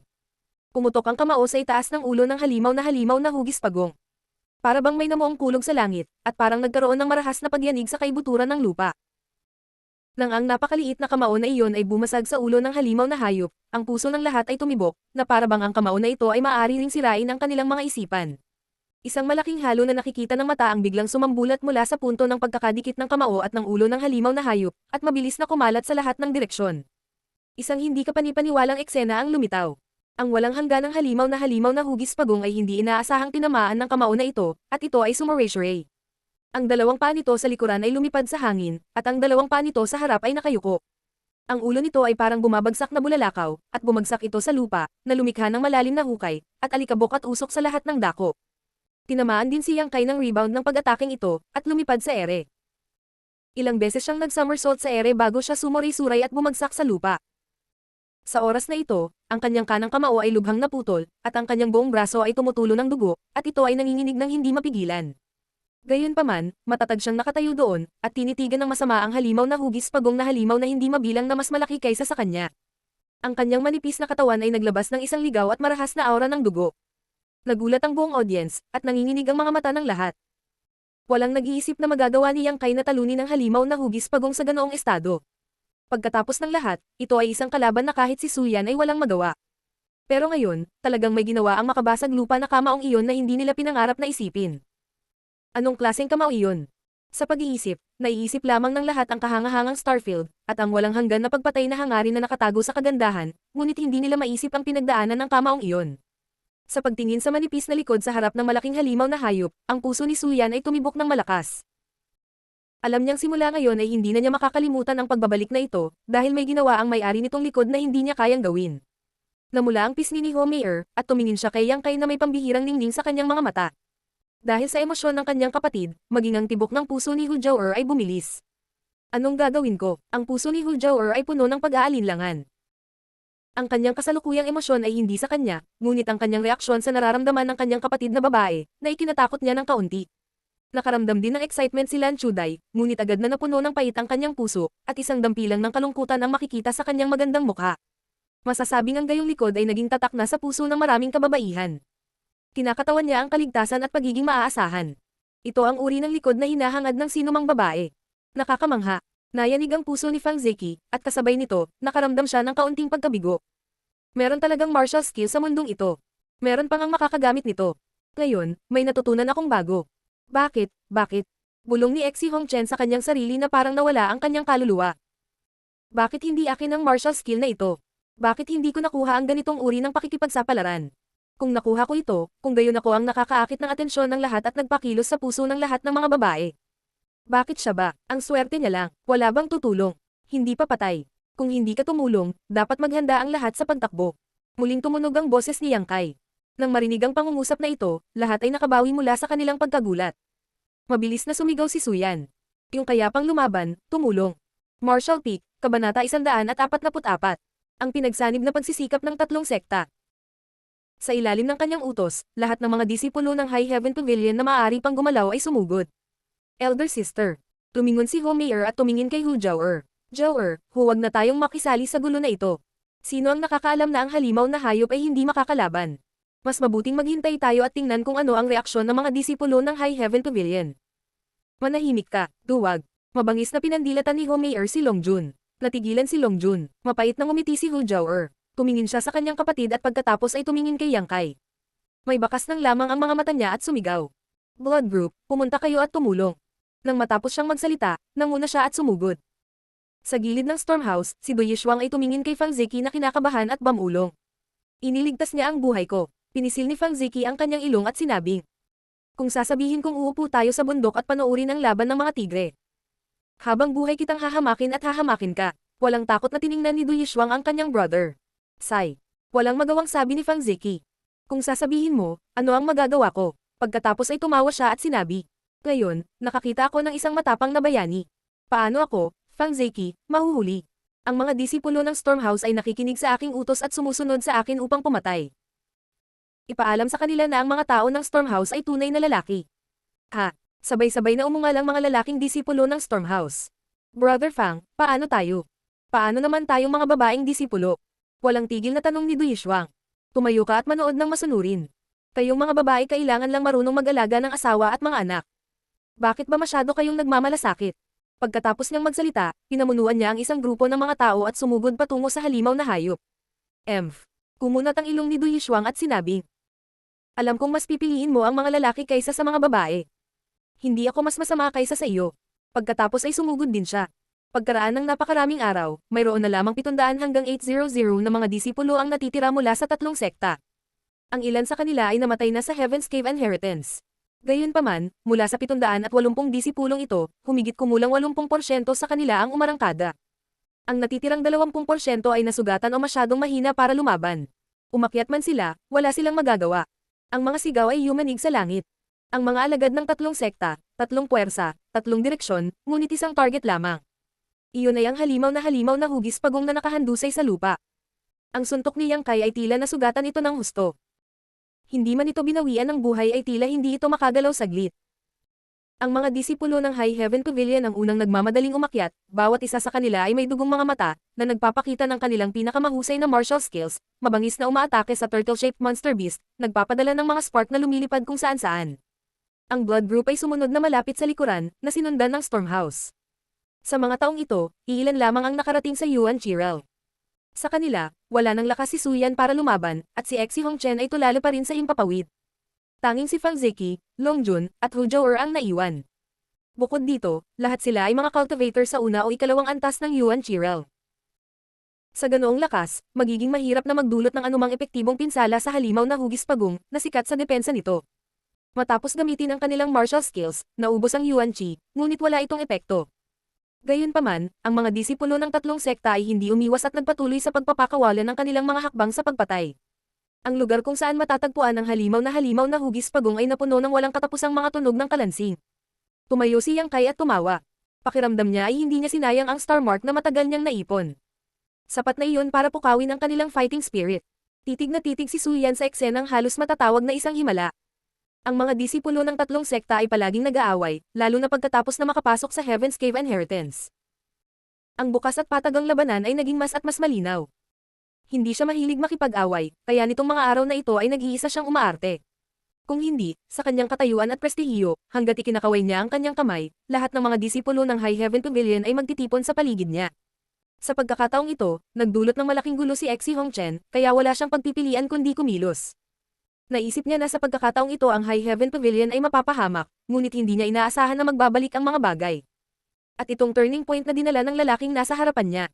Pumutok ang kamao sa itaas ng ulo ng halimaw na hugis pagong. Para bang may namuong kulog sa langit, at parang nagkaroon ng marahas na pagyanig sa kaibuturan ng lupa. Nang ang napakaliit na kamao na iyon ay bumasag sa ulo ng halimaw na hayop, ang puso ng lahat ay tumibok, na para bang ang kamao na ito ay maaari ring sirain ang kanilang mga isipan. Isang malaking halo na nakikita ng mata ang biglang sumambulat mula sa punto ng pagkakadikit ng kamao at ng ulo ng halimaw na hayop, at mabilis na kumalat sa lahat ng direksyon. Isang hindi kapanipaniwalang eksena ang lumitaw. Ang walang hangganang halimaw na hugis pagong ay hindi inaasahang tinamaan ng kamao na ito, at ito ay sumoray-shuray. Ang dalawang paa nito sa likuran ay lumipad sa hangin, at ang dalawang paa nito sa harap ay nakayuko. Ang ulo nito ay parang bumabagsak na bulalakaw, at bumagsak ito sa lupa, na lumikha ng malalim na hukay, at alikabok at usok sa lahat ng dako. Tinamaan din si Yang Kai ng rebound ng pag-ataking ito, at lumipad sa ere. Ilang beses siyang nag-somersault sa ere bago siya sumoray-suray at bumagsak sa lupa. Sa oras na ito, ang kanyang kanang kamao ay lubhang naputol, at ang kanyang buong braso ay tumutulo ng dugo, at ito ay nanginginig ng hindi mapigilan. Gayunpaman, matatag siyang nakatayo doon, at tinitigan ng masama ang halimaw na hugis pagong na halimaw na hindi mabilang na mas malaki kaysa sa kanya. Ang kanyang manipis na katawan ay naglabas ng isang ligaw at marahas na aura ng dugo. Nagulat ang buong audience, at nanginginig ang mga mata ng lahat. Walang nag-iisip na magagawa ni Yang Kai na talunin ang halimaw na hugis pagong sa ganoong estado. Pagkatapos ng lahat, ito ay isang kalaban na kahit si Suyan ay walang magawa. Pero ngayon, talagang may ginawa ang makabasag lupa na kamaong iyon na hindi nila pinangarap na isipin. Anong klaseng kamao iyon? Sa pag-iisip, naiisip lamang ng lahat ang kahangahangang Starfield, at ang walang hanggan na pagpatay na hangarin na nakatago sa kagandahan, ngunit hindi nila maisip ang pinagdaanan ng kamaong iyon. Sa pagtingin sa manipis na likod sa harap ng malaking halimaw na hayop, ang puso ni Suyan ay tumibok ng malakas. Alam niyang simula ngayon ay hindi na niya makakalimutan ang pagbabalik na ito, dahil may ginawa ang may-ari nitong likod na hindi niya kayang gawin. Namula ang pisngi ni Homer, at tumingin siya kay Yang Kai na may pambihirang ningning sa kanyang mga mata. Dahil sa emosyon ng kanyang kapatid, maging ang tibok ng puso ni Hu Jiaoer ay bumilis. Anong gagawin ko? Ang puso ni Hu Jiaoer ay puno ng pag-aalinlangan. Ang kanyang kasalukuyang emosyon ay hindi sa kanya, ngunit ang kanyang reaksyon sa nararamdaman ng kanyang kapatid na babae, na ikinatakot niya ng kaunti. Nakaramdam din ng excitement si Lan Chuday, ngunit agad na napuno ng pait ang kanyang puso, at isang dampilang ng kalungkutan ang makikita sa kanyang magandang mukha. Masasabing ang gayong likod ay naging tatak na sa puso ng maraming kababaihan. Kinakatawan niya ang kaligtasan at pagiging maaasahan. Ito ang uri ng likod na hinahangad ng sinumang babae. Nakakamangha. Nayanig ang puso ni Fang Zeki, at kasabay nito, nakaramdam siya ng kaunting pagkabigo. Meron talagang martial skill sa mundong ito. Meron pang ang makakagamit nito. Ngayon, may natutunan akong bago. Bakit? Bulong ni Exi Hongchen sa kanyang sarili na parang nawala ang kanyang kaluluwa. Bakit hindi akin ang martial skill na ito? Bakit hindi ko nakuha ang ganitong uri ng pakikipagsapalaran? Kung nakuha ko ito, kung gayon ako ang nakakaakit ng atensyon ng lahat at nagpakilos sa puso ng lahat ng mga babae. Bakit siya ba? Ang swerte niya lang, wala bang tutulong? Hindi pa patay. Kung hindi ka tumulong, dapat maghanda ang lahat sa pagtakbo. Muling tumunog ang boses ni Yang Kai. Nang marinig ang pangungusap na ito, lahat ay nakabawi mula sa kanilang pagkagulat. Mabilis na sumigaw si Suyan. Yung kaya pang lumaban, tumulong. Martial Peak, Kabanata 144. Ang pinagsanib na pagsisikap ng tatlong sekta. Sa ilalim ng kanyang utos, lahat ng mga disipulo ng High Heaven Pavilion na maaari pang gumalaw ay sumugod. Elder Sister. Tumingon si Homer at tumingin kay Hu Jiaoer. Jiaoer, huwag na tayong makisali sa gulo na ito. Sino ang nakakaalam na ang halimaw na hayop ay hindi makakalaban? Mas mabuting maghintay tayo at tingnan kung ano ang reaksyon ng mga disipulo ng High Heaven Pavilion. Manahimik ka, duwag. Mabangis na pinandilatan ni Homer si Longjun. Natigilan si Longjun. Mapait nang umiti si Hu Jiaoer. Tumingin siya sa kanyang kapatid at pagkatapos ay tumingin kay Yang Kai. May bakas ng lamang ang mga mata niya at sumigaw. Blood Group, pumunta kayo at tumulong. Nang matapos siyang magsalita, nanguna siya at sumugod. Sa gilid ng stormhouse, si Du Yishuang ay tumingin kay Fang Ziki na kinakabahan at bamulong. Iniligtas niya ang buhay ko. Pinisil ni Fang Ziki ang kanyang ilong at sinabing, kung sasabihin kong uupo tayo sa bundok at panoorin ang laban ng mga tigre. Habang buhay kitang hahamakin at hahamakin ka. Walang takot na tiningnan ni Du Yishuang ang kanyang brother. Sai. Walang magawang sabi ni Fang Ziki. Kung sasabihin mo, ano ang magagawa ko? Pagkatapos ay tumawa siya at sinabi. Ngayon, nakakita ako ng isang matapang na bayani. Paano ako, Fang Ziki, mahuhuli? Ang mga disipulo ng Stormhouse ay nakikinig sa aking utos at sumusunod sa akin upang pumatay. Ipaalam sa kanila na ang mga tao ng Stormhouse ay tunay na lalaki. Ha? Sabay-sabay na umungal ang mga lalaking disipulo ng Stormhouse. Brother Fang, paano tayo? Paano naman tayong mga babaeng disipulo? Walang tigil na tanong ni Du Yishuang. Tumayo ka at manood ng masunurin. Kayong mga babae kailangan lang marunong mag-alaga ng asawa at mga anak. Bakit ba masyado kayong nagmamalasakit? Pagkatapos niyang magsalita, pinamunuan niya ang isang grupo ng mga tao at sumugod patungo sa halimaw na hayop. Kumunat ang ilong ni Du Yishuang at sinabi. Alam kong mas pipiliin mo ang mga lalaki kaysa sa mga babae. Hindi ako mas masama kaysa sa iyo. Pagkatapos ay sumugod din siya. Pagkaraan ng napakaraming araw, mayroon na lamang 700 hanggang 800 na mga disipulo ang natitira mula sa tatlong sekta. Ang ilan sa kanila ay namatay na sa Heaven's Cave Inheritance. Gayunpaman, mula sa 780 disipulong ito, humigit kumulang 80% sa kanila ang umarangkada. Ang natitirang 20% ay nasugatan o masyadong mahina para lumaban. Umakyat man sila, wala silang magagawa. Ang mga sigaw ay yumanig sa langit. Ang mga alagad ng tatlong sekta, tatlong puwersa, tatlong direksyon, ngunit isang target lamang. Iyon ay ang halimaw na hugis pagong na nakahandusay sa lupa. Ang suntok ni Yang Kai ay tila nasugatan ito ng husto. Hindi man ito binawian ng buhay ay tila hindi ito makagalaw saglit. Ang mga disipulo ng High Heaven Pavilion ang unang nagmamadaling umakyat, bawat isa sa kanila ay may dugong mga mata, na nagpapakita ng kanilang pinakamahusay na martial skills, mabangis na umaatake sa turtle-shaped monster beast, nagpapadala ng mga spark na lumilipad kung saan-saan. Ang Blood Group ay sumunod na malapit sa likuran, na sinundan ng Stormhouse. Sa mga taong ito, iilan lamang ang nakarating sa Yuan Chirel. Sa kanila, wala nang lakas si Suyan para lumaban, at si Exi Hongchen ay tulala pa rin sa himpapawid. Tanging si Fang Ziki, Long Jun, at Hu Zhou ang naiwan. Bukod dito, lahat sila ay mga cultivator sa una o ikalawang antas ng Yuan Chirel. Sa ganoong lakas, magiging mahirap na magdulot ng anumang epektibong pinsala sa halimaw na hugis pagong, na sikat sa depensa nito. Matapos gamitin ang kanilang martial skills, naubos ang Yuan Chi, ngunit wala itong epekto. Gayunpaman, ang mga disipulo ng tatlong sekta ay hindi umiwas at nagpatuloy sa pagpapakawalan ng kanilang mga hakbang sa pagpatay. Ang lugar kung saan matatagpuan ang halimaw na hugis pagong ay napuno ng walang katapusang mga tunog ng kalansing. Tumayo si Yang Kai at tumawa. Pakiramdam niya ay hindi niya sinayang ang star mark na matagal niyang naipon. Sapat na iyon para pukawin ang kanilang fighting spirit. Titig na titig si Suyan sa eksenang halos matatawag na isang himala. Ang mga disipulo ng tatlong sekta ay palaging nag-aaway, lalo na pagkatapos na makapasok sa Heaven's Cave Inheritance. Ang bukas at patagang labanan ay naging mas at mas malinaw. Hindi siya mahilig makipag-away, kaya nitong mga araw na ito ay nag-iisa siyang umaarte. Kung hindi, sa kanyang katayuan at prestihiyo, hanggat ikinakaway niya ang kanyang kamay, lahat ng mga disipulo ng High Heaven Pavilion ay magtitipon sa paligid niya. Sa pagkakataong ito, nagdulot ng malaking gulo si Exi Hongchen, kaya wala siyang pagpipilian kundi kumilos. Naisip niya na sa pagkakataong ito ang High Heaven Pavilion ay mapapahamak, ngunit hindi niya inaasahan na magbabalik ang mga bagay. At itong turning point na dinala ng lalaking nasa harapan niya.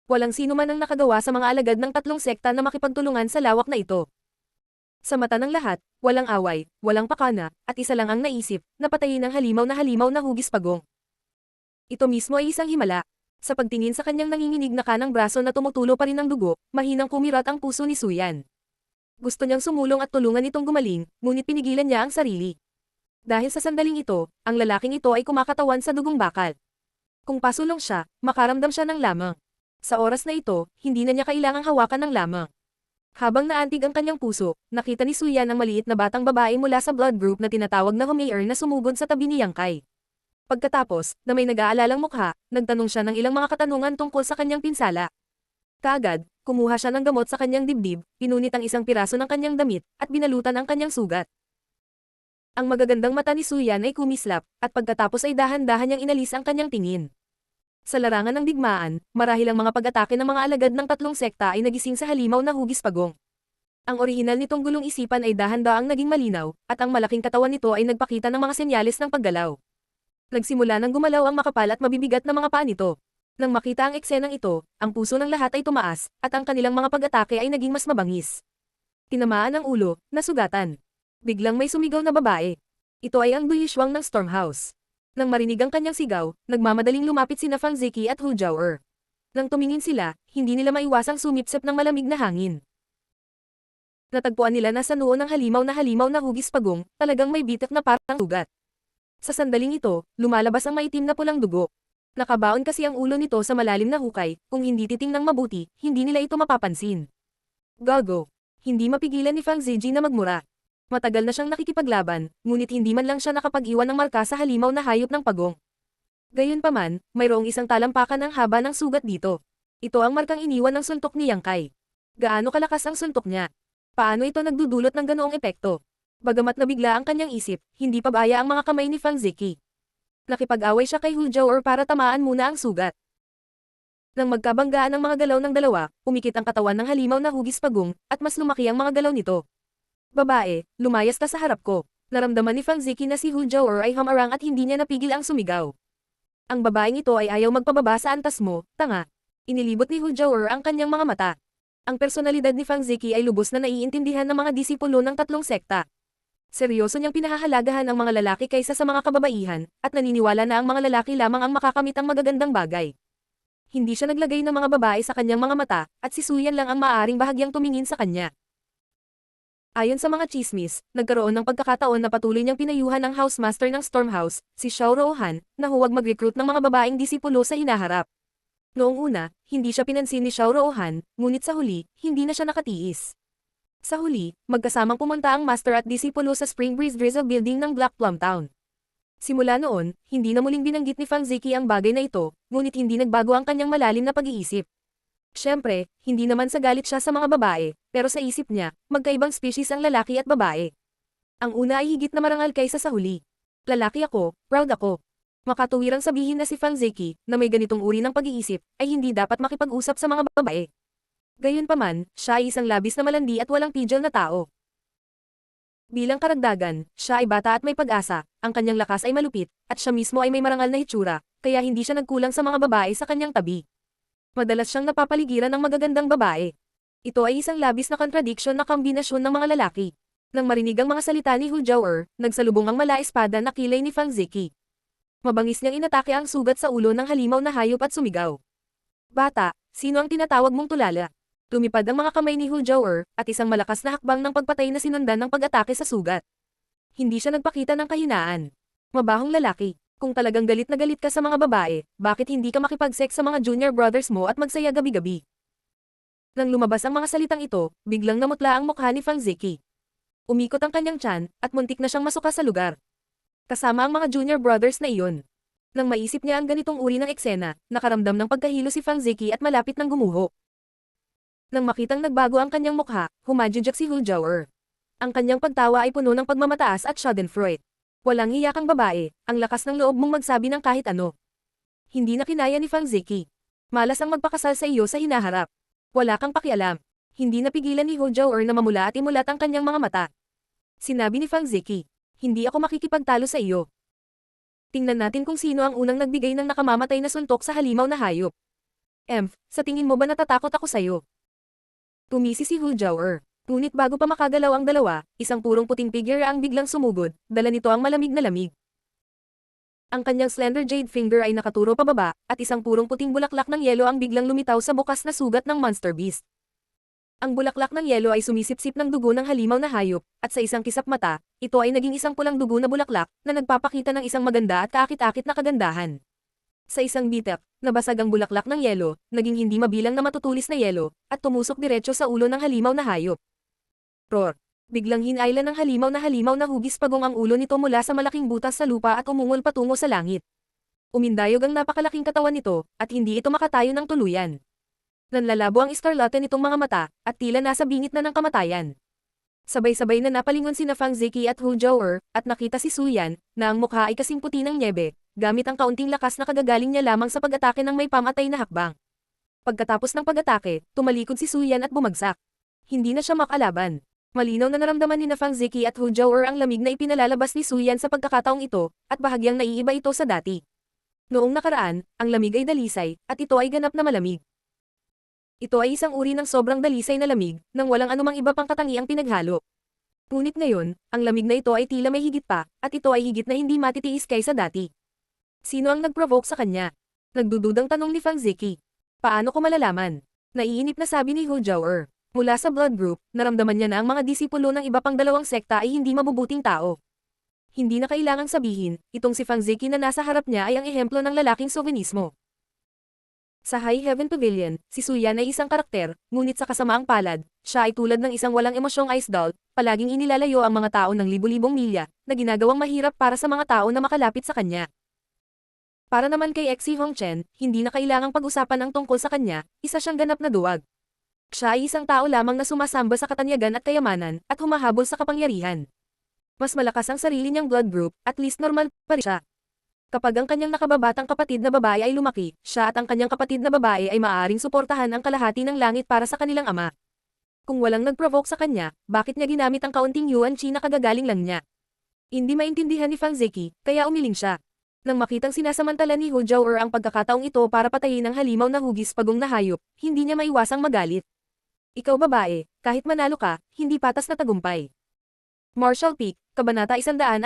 Walang sino man ang nakagawa sa mga alagad ng tatlong sekta na makipagtulungan sa lawak na ito. Sa mata ng lahat, walang away, walang pakana, at isa lang ang naisip, na patayin ang halimaw na hugis pagong. Ito mismo ay isang himala. Sa pagtingin sa kanyang nanginginig na kanang braso na tumutulo pa rin ng dugo, mahinang kumirat ang puso ni Suyan. Gusto niyang sumulong at tulungan itong gumaling, ngunit pinigilan niya ang sarili. Dahil sa sandaling ito, ang lalaking ito ay kumakatawan sa dugong bakal. Kung pasulong siya, makaramdam siya ng lamang. Sa oras na ito, hindi na niya kailangang hawakan ng lamang. Habang naantig ang kanyang puso, nakita ni Suyan ang maliit na batang babae mula sa blood group na tinatawag na Homeyer na sumugod sa tabi ni Yang Kai. Pagkatapos, na may nag-aalalang mukha, nagtanong siya ng ilang mga katanungan tungkol sa kanyang pinsala. Kaagad, kumuha siya ng gamot sa kanyang dibdib, pinunit ang isang piraso ng kanyang damit, at binalutan ang kanyang sugat. Ang magagandang mata ni Suyan ay kumislap, at pagkatapos ay dahan-dahan niyang inalis ang kanyang tingin. Sa larangan ng digmaan, marahil ang mga pag-atake ng mga alagad ng tatlong sekta ay nagising sa halimaw na hugis pagong. Ang orihinal nitong gulong isipan ay dahan-daang naging malinaw, at ang malaking katawan nito ay nagpakita ng mga senyales ng paggalaw. Nagsimula nang gumalaw ang makapal at mabibigat na mga paa nito. Nang makita ang eksenang ito, ang puso ng lahat ay tumaas, at ang kanilang mga pag-atake ay naging mas mabangis. Tinamaan ang ulo, nasugatan. Biglang may sumigaw na babae. Ito ay ang Duishuang ng Stormhouse. Nang marinig ang kanyang sigaw, nagmamadaling lumapit sina Fang Zeki at Hu Jiaoer. Nang tumingin sila, hindi nila maiwasang sumipsip ng malamig na hangin. Natagpuan nila na sa noo ng halimaw na hugis pagong, talagang may bitak na parang sugat. Sa sandaling ito, lumalabas ang maitim na pulang dugo. Nakabaon kasi ang ulo nito sa malalim na hukay, kung hindi titingnang mabuti, hindi nila ito mapapansin. Gago. Hindi mapigilan ni Fang Ziji na magmura. Matagal na siyang nakikipaglaban, ngunit hindi man lang siya nakapag-iwan ng marka sa halimaw na hayop ng pagong. Gayunpaman, mayroong isang talampakan ng haba ng sugat dito. Ito ang markang iniwan ng suntok ni Yang Kai. Gaano kalakas ang suntok niya? Paano ito nagdudulot ng ganoong epekto? Bagamat nabigla ang kanyang isip, hindi pabaya ang mga kamay ni Fang Zeki. Nakipag-away siya kay Hu Jiaoer para tamaan muna ang sugat. Nang magkabanggaan ang mga galaw ng dalawa, umikit ang katawan ng halimaw na hugis pagong, at mas lumaki ang mga galaw nito. Babae, lumayas ka sa harap ko. Naramdaman ni Fang Zeki na si Hu Jiaoer ay hamarang at hindi niya napigil ang sumigaw. Ang babaeng ito ay ayaw magpababa sa antas mo, tanga. Inilibot ni Hu Jiaoer ang kanyang mga mata. Ang personalidad ni Fang Zeki ay lubos na naiintindihan ng mga disipulo ng tatlong sekta. Seryoso niyang pinahahalagahan ang mga lalaki kaysa sa mga kababaihan, at naniniwala na ang mga lalaki lamang ang makakamit ang magagandang bagay. Hindi siya naglagay ng mga babae sa kanyang mga mata, at si Suyan lang ang maaaring bahagyang tumingin sa kanya. Ayon sa mga chismis, nagkaroon ng pagkakataon na patuloy niyang pinayuhan ang housemaster ng Stormhouse, si Xiao Rohan, na huwag mag-recruit ng mga babaeng disipulo sa hinaharap. Noong una, hindi siya pinansin ni Xiao Rohan, ngunit sa huli, hindi na siya nakatiis. Sa huli, magkasamang pumunta ang master at disipulo sa Spring Breeze Drizzle Building ng Black Plum Town. Simula noon, hindi na muling binanggit ni Fang Zeki ang bagay na ito, ngunit hindi nagbago ang kanyang malalim na pag-iisip. Siyempre, hindi naman sa galit siya sa mga babae, pero sa isip niya, magkaibang species ang lalaki at babae. Ang una ay higit na marangal kaysa sa huli. Lalaki ako, proud ako. Makatuwirang sabihin na si Fang Zeki, na may ganitong uri ng pag-iisip, ay hindi dapat makipag-usap sa mga babae. Gayunpaman, siya ay isang labis na malandi at walang pigil na tao. Bilang karagdagan, siya ay bata at may pag-asa, ang kanyang lakas ay malupit, at siya mismo ay may marangal na hitsura, kaya hindi siya nagkulang sa mga babae sa kanyang tabi. Madalas siyang napapaligiran ng magagandang babae. Ito ay isang labis na kontradiksyon na kombinasyon ng mga lalaki. Nang marinig ang mga salita ni Hu Jiaoer, nagsalubong ang mala-espada na kilay ni Fang Zeki. Mabangis niyang inatake ang sugat sa ulo ng halimaw na hayop at sumigaw. Bata, sino ang tinatawag mong tulala? Lumipad ang mga kamay ni Hu Jiaoer, at isang malakas na hakbang ng pagpatay na sinundan ng pag-atake sa sugat. Hindi siya nagpakita ng kahinaan. Mabahong lalaki, kung talagang galit na galit ka sa mga babae, bakit hindi ka makipag-sex sa mga junior brothers mo at magsaya gabi-gabi? Nang lumabas ang mga salitang ito, biglang namutla ang mukha ni Fang Zeki. Umikot ang kanyang tiyan, at muntik na siyang masuka sa lugar. Kasama ang mga junior brothers na iyon. Nang maisip niya ang ganitong uri ng eksena, nakaramdam ng pagkahilo si Fang Zeki at malapit ng gumuho. Nang makitang nagbago ang kanyang mukha, humadjudyak si Hu Jiaoer. Ang kanyang pagtawa ay puno ng pagmamataas at schadenfreude. Walang hiyakang babae, ang lakas ng loob mong magsabi ng kahit ano. Hindi na kinaya ni Fang Zeki. Malas ang magpakasal sa iyo sa hinaharap. Wala kang pakialam. Hindi napigilan ni Hu Jiaoer na mamula at imulat ang kanyang mga mata. Sinabi ni Fang Zeki, hindi ako makikipagtalo sa iyo. Tingnan natin kung sino ang unang nagbigay ng nakamamatay na suntok sa halimaw na hayop. Sa tingin mo ba natatakot ako sa iyo? Tumisi si Hu Jiaoer. Ngunit bago pa makagalaw ang dalawa, isang purong puting figure ang biglang sumugod, dala nito ang malamig na lamig. Ang kanyang slender jade finger ay nakaturo pababa, at isang purong puting bulaklak ng yelo ang biglang lumitaw sa bukas na sugat ng monster beast. Ang bulaklak ng yelo ay sumisipsip ng dugo ng halimaw na hayop, at sa isang kisap mata, ito ay naging isang pulang dugo na bulaklak, na nagpapakita ng isang maganda at kaakit-akit na kagandahan. Sa isang bitak, nabasag ang bulaklak ng yelo, naging hindi mabilang na matutulis na yelo, at tumusok diretso sa ulo ng halimaw na hayop. Roar! Biglang hinailan ng halimaw na hugis pagong ang ulo nito mula sa malaking butas sa lupa at umungol patungo sa langit. Umindayog ang napakalaking katawan nito, at hindi ito makatayo ng tuluyan. Nanlalabo ang iskarlate nitong mga mata, at tila nasa bingit na ng kamatayan. Sabay-sabay na napalingon sina Fang Zeki at Hu Jiaoer, at nakita si Suyan, na ang mukha ay kasing puti ng nyebe, gamit ang kaunting lakas na kagagaling niya lamang sa pag-atake ng may pamatay na hakbang. Pagkatapos ng pag-atake, tumalikod si Suyan at bumagsak. Hindi na siya makalaban. Malinaw na naramdaman ni Fang Zeki at Hu Zhaoer ang lamig na ipinalalabas ni Suyan sa pagkakataong ito, at bahagyang naiiba ito sa dati. Noong nakaraan, ang lamig ay dalisay, at ito ay ganap na malamig. Ito ay isang uri ng sobrang dalisay na lamig, nang walang anumang iba pang katangiang pinaghalo. Ngunit ngayon, ang lamig na ito ay tila may higit pa, at ito ay higit na hindi matitiis kaysa dati. Sino ang nag-provoke sa kanya? Nagdududang tanong ni Fang Zeki. Paano ko malalaman? Naiinip na sabi ni Hu Zhaoer. Mula sa blood group, naramdaman niya na ang mga disipulo ng iba pang dalawang sekta ay hindi mabubuting tao. Hindi na kailangang sabihin, itong si Fang Zeki na nasa harap niya ay ang ehemplo ng lalaking sovenismo. Sa High Heaven Pavilion, si Suyan ay isang karakter, ngunit sa kasamaang palad, siya ay tulad ng isang walang emosyong ice doll, palaging inilalayo ang mga tao ng libu-libong milya, na ginagawang mahirap para sa mga tao na makalapit sa kanya. Para naman kay Exi Hongchen, hindi na kailangang pag-usapan ang tungkol sa kanya, isa siyang ganap na duwag. Siya ay isang tao lamang na sumasamba sa katanyagan at kayamanan, at humahabol sa kapangyarihan. Mas malakas ang sarili niyang blood group, at least normal pa rin siya. Kapag ang kanyang nakababatang kapatid na babae ay lumaki, siya at ang kanyang kapatid na babae ay maaaring suportahan ang kalahati ng langit para sa kanilang ama. Kung walang nag-provoke sa kanya, bakit niya ginamit ang kaunting yuan chi na kagagaling lang niya? Hindi maintindihan ni Fang Zeki, kaya umiling siya. Nang makitang sinasamantala ni Hu Zhaoer ang pagkakataong ito para patayin ang halimaw na hugis pagong na hayop, hindi niya maiwasang magalit. Ikaw babae, kahit manalo ka, hindi patas na tagumpay. Martial Peak, Kabanata 145.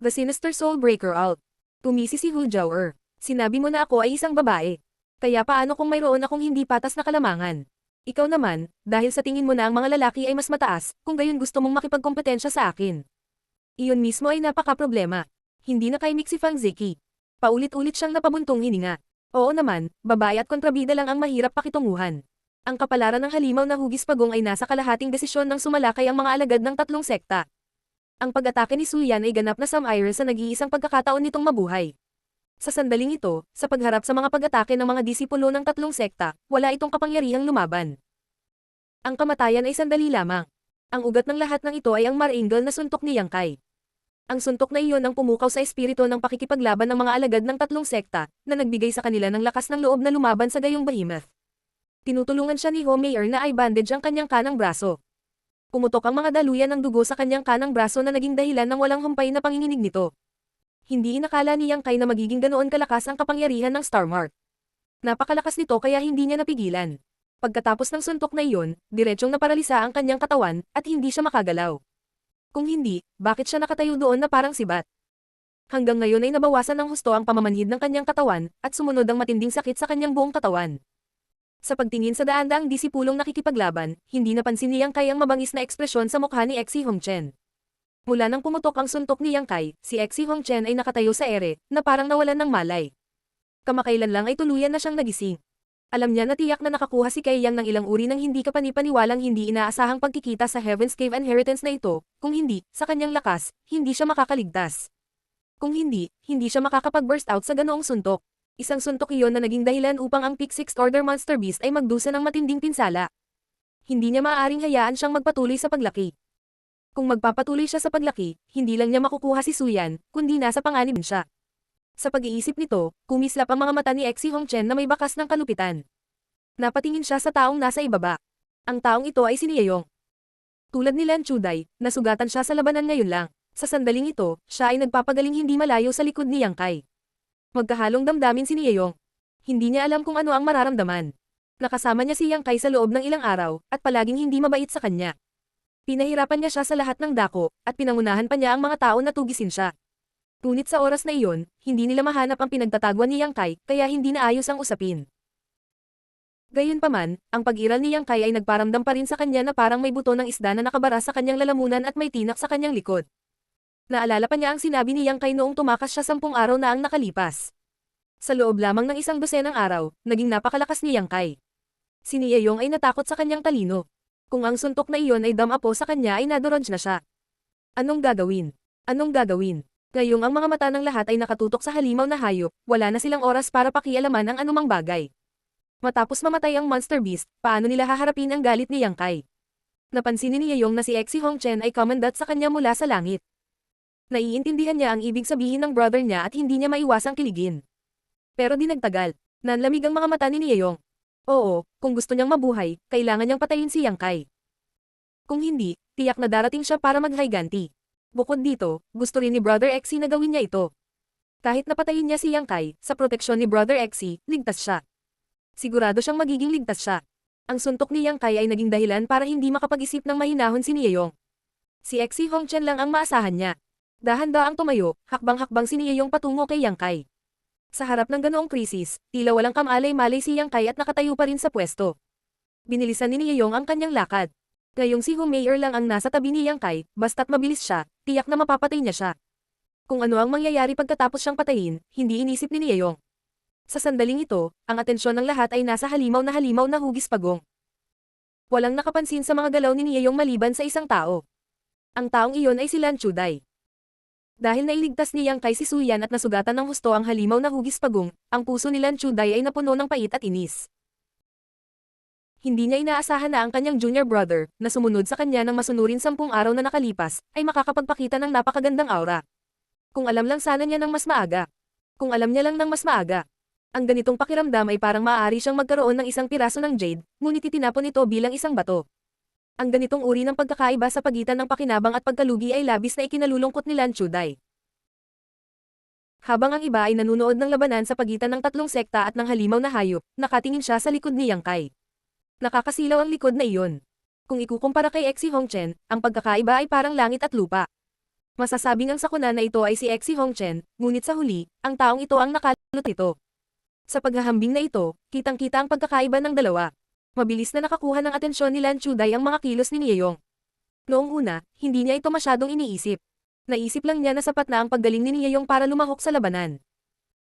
The Sinister Soul Breaker Out. Tumisi si Hu Zhaoer. Sinabi mo na ako ay isang babae. Kaya paano kung mayroon akong hindi patas na kalamangan? Ikaw naman, dahil sa tingin mo na ang mga lalaki ay mas mataas, kung gayon gusto mong makipagkompetensya sa akin. Iyon mismo ay napaka-problema. Hindi nakaimik si Fang Zeki. Paulit-ulit siyang napabuntong hininga. Oo naman, babae at kontrabida lang ang mahirap pakitunguhan. Ang kapalaran ng halimaw na hugis pagong ay nasa kalahating desisyon ng sumalakay ang mga alagad ng tatlong sekta. Ang pag-atake ni Suyan ay ganap na some-iron sa nag-iisang pagkakataon nitong mabuhay. Sa sandaling ito, sa pagharap sa mga pag-atake ng mga disipulo ng tatlong sekta, wala itong kapangyarihang lumaban. Ang kamatayan ay sandali lamang. Ang ugat ng lahat ng ito ay ang maringal na suntok ni Yang Kai. Ang suntok na iyon ang pumukaw sa espiritu ng pakikipaglaban ng mga alagad ng tatlong sekta, na nagbigay sa kanila ng lakas ng loob na lumaban sa gayong behemoth. Tinutulungan siya ni Ho Mayer na i-bandage ang kanyang kanang braso. Pumutok ang mga daluyan ng dugo sa kanyang kanang braso na naging dahilan ng walang humpay na panginginig nito. Hindi inakala ni Yang Kai na magiging ganoon kalakas ang kapangyarihan ng Star Mark. Napakalakas nito kaya hindi niya napigilan. Pagkatapos ng suntok na iyon, diretsyong naparalisa ang kanyang katawan, at hindi siya makagalaw. Kung hindi, bakit siya nakatayo doon na parang sibat? Hanggang ngayon ay nabawasan ng husto ang pamamanhid ng kanyang katawan, at sumunod ang matinding sakit sa kanyang buong katawan. Sa pagtingin sa daan-daang disipulong nakikipaglaban, hindi napansin ni Yang Kai ang mabangis na ekspresyon sa mukha ni Exi Hongchen. Mula nang pumutok ang suntok ni Yang Kai, si Exi Hongchen ay nakatayo sa ere, na parang nawalan ng malay. Kamakailan lang ay tuluyan na siyang nagising. Alam niya na tiyak na nakakuha si Kai Yang ng ilang uri ng hindi kapanipaniwalang hindi inaasahang pagkikita sa Heaven's Cave inheritance na ito, kung hindi, sa kanyang lakas, hindi siya makakaligtas. Kung hindi, hindi siya makakapag-burst out sa ganoong suntok. Isang suntok iyon na naging dahilan upang ang Peak Sixth Order Monster Beast ay magdusa ng matinding pinsala. Hindi niya maaaring hayaan siyang magpatuloy sa paglaki. Kung magpapatuloy siya sa paglaki, hindi lang niya makukuha si Suyan, kundi nasa panganib siya. Sa pag-iisip nito, kumislap ang mga mata ni Exi Hongchen na may bakas ng kalupitan. Napatingin siya sa taong nasa ibaba. Ang taong ito ay si Nieyong. Tulad ni Lan Chuday, nasugatan siya sa labanan ngayon lang. Sa sandaling ito, siya ay nagpapagaling hindi malayo sa likod ni Yang Kai. Magkahalong damdamin si Nieyong. Hindi niya alam kung ano ang mararamdaman. Nakasama niya si Yang Kai sa loob ng ilang araw, at palaging hindi mabait sa kanya. Pinahirapan niya siya sa lahat ng dako, at pinangunahan pa niya ang mga tao na tugisin siya. Ngunit sa oras na iyon, hindi nila mahanap ang pinagtatagwan ni Yang Kai, kaya hindi naayos ang usapin. Gayunpaman, ang pag-iral ni Yang Kai ay nagparamdam pa rin sa kanya na parang may buto ng isda na nakabara sa kanyang lalamunan at may tinak sa kanyang likod. Naalala pa niya ang sinabi ni Yang Kai noong tumakas siya 10 araw na ang nakalipas. Sa loob lamang ng 1 dosenang araw, naging napakalakas ni Yang Kai. Si Nieyong ay natakot sa kanyang talino. Kung ang suntok na iyon ay damapo sa kanya ay nadoronj na siya. Anong gagawin? Anong gagawin? Ngayong ang mga mata ng lahat ay nakatutok sa halimaw na hayop, wala na silang oras para pakialaman ang anumang bagay. Matapos mamatay ang Monster Beast, paano nila haharapin ang galit ni Yang Kai? Napansin ni Nieyong na si Exi Hongchen ay commandant sa kanya mula sa langit. Naiintindihan niya ang ibig sabihin ng brother niya at hindi niya maiwasang kiligin. Pero di nagtagal, nanlamig ang mga mata ni Nieyong. Oo, kung gusto niyang mabuhay, kailangan niyang patayin si Yang Kai. Kung hindi, tiyak na darating siya para maghiganti. Bukod dito, gusto rin ni Brother Xe na gawin niya ito. Kahit napatayin niya si Yang Kai, sa proteksyon ni Brother Xe, ligtas siya. Sigurado siyang magiging ligtas siya. Ang suntok ni Yang Kai ay naging dahilan para hindi makapag-isip ng mahinahon si Nieyong. Si Xe Hongchen lang ang maasahan niya. Dahan-daang tumayo, hakbang-hakbang si Nieyong patungo kay Yang Kai. Sa harap ng ganoong krisis, tila walang kamalay-malay si Yang Kai at nakatayo pa rin sa pwesto. Binilisan ni Nieyong ang kanyang lakad. Ngayong si Hu Meier lang ang nasa tabi ni Yang Kai, basta't mabilis siya, tiyak na mapapatay niya siya. Kung ano ang mangyayari pagkatapos siyang patayin, hindi inisip ni Nieyong. Sa sandaling ito, ang atensyon ng lahat ay nasa halimaw na hugis pagong. Walang nakapansin sa mga galaw ni Nieyong maliban sa isang tao. Ang taong iyon ay si Lan Chuday. Dahil nailigtas ni Yang Kai si Suyan at nasugatan ng husto ang halimaw na hugis pagong, ang puso ni Lan Chuday ay napuno ng pait at inis. Hindi niya inaasahan na ang kanyang junior brother, na sumunod sa kanya ng masunurin 10 araw na nakalipas, ay makakapagpakita ng napakagandang aura. Kung alam lang sana niya ng mas maaga. Kung alam niya lang ng mas maaga. Ang ganitong pakiramdam ay parang maaari siyang magkaroon ng isang piraso ng jade, ngunit itinapon ito bilang isang bato. Ang ganitong uri ng pagkakaiba sa pagitan ng pakinabang at pagkalugi ay labis na ikinalulungkot ni Lan Chuday. Habang ang iba ay nanunood ng labanan sa pagitan ng tatlong sekta at ng halimaw na hayop, nakatingin siya sa likod ni Yang Kai. Nakakasilaw ang likod na iyon. Kung ikukumpara kay Xe Hongchen, ang pagkakaiba ay parang langit at lupa. Masasabing ang sakuna na ito ay si Xe Hongchen, ngunit sa huli, ang taong ito ang nakalulot nito. Sa paghahambing na ito, kitang-kita ang pagkakaiba ng dalawa. Mabilis na nakakuha ng atensyon ni Lan Chuday ang mga kilos ni Nieyong. Noong una, hindi niya ito masyadong iniisip. Naisip lang niya na sapat na ang paggaling ni Nieyong para lumahok sa labanan.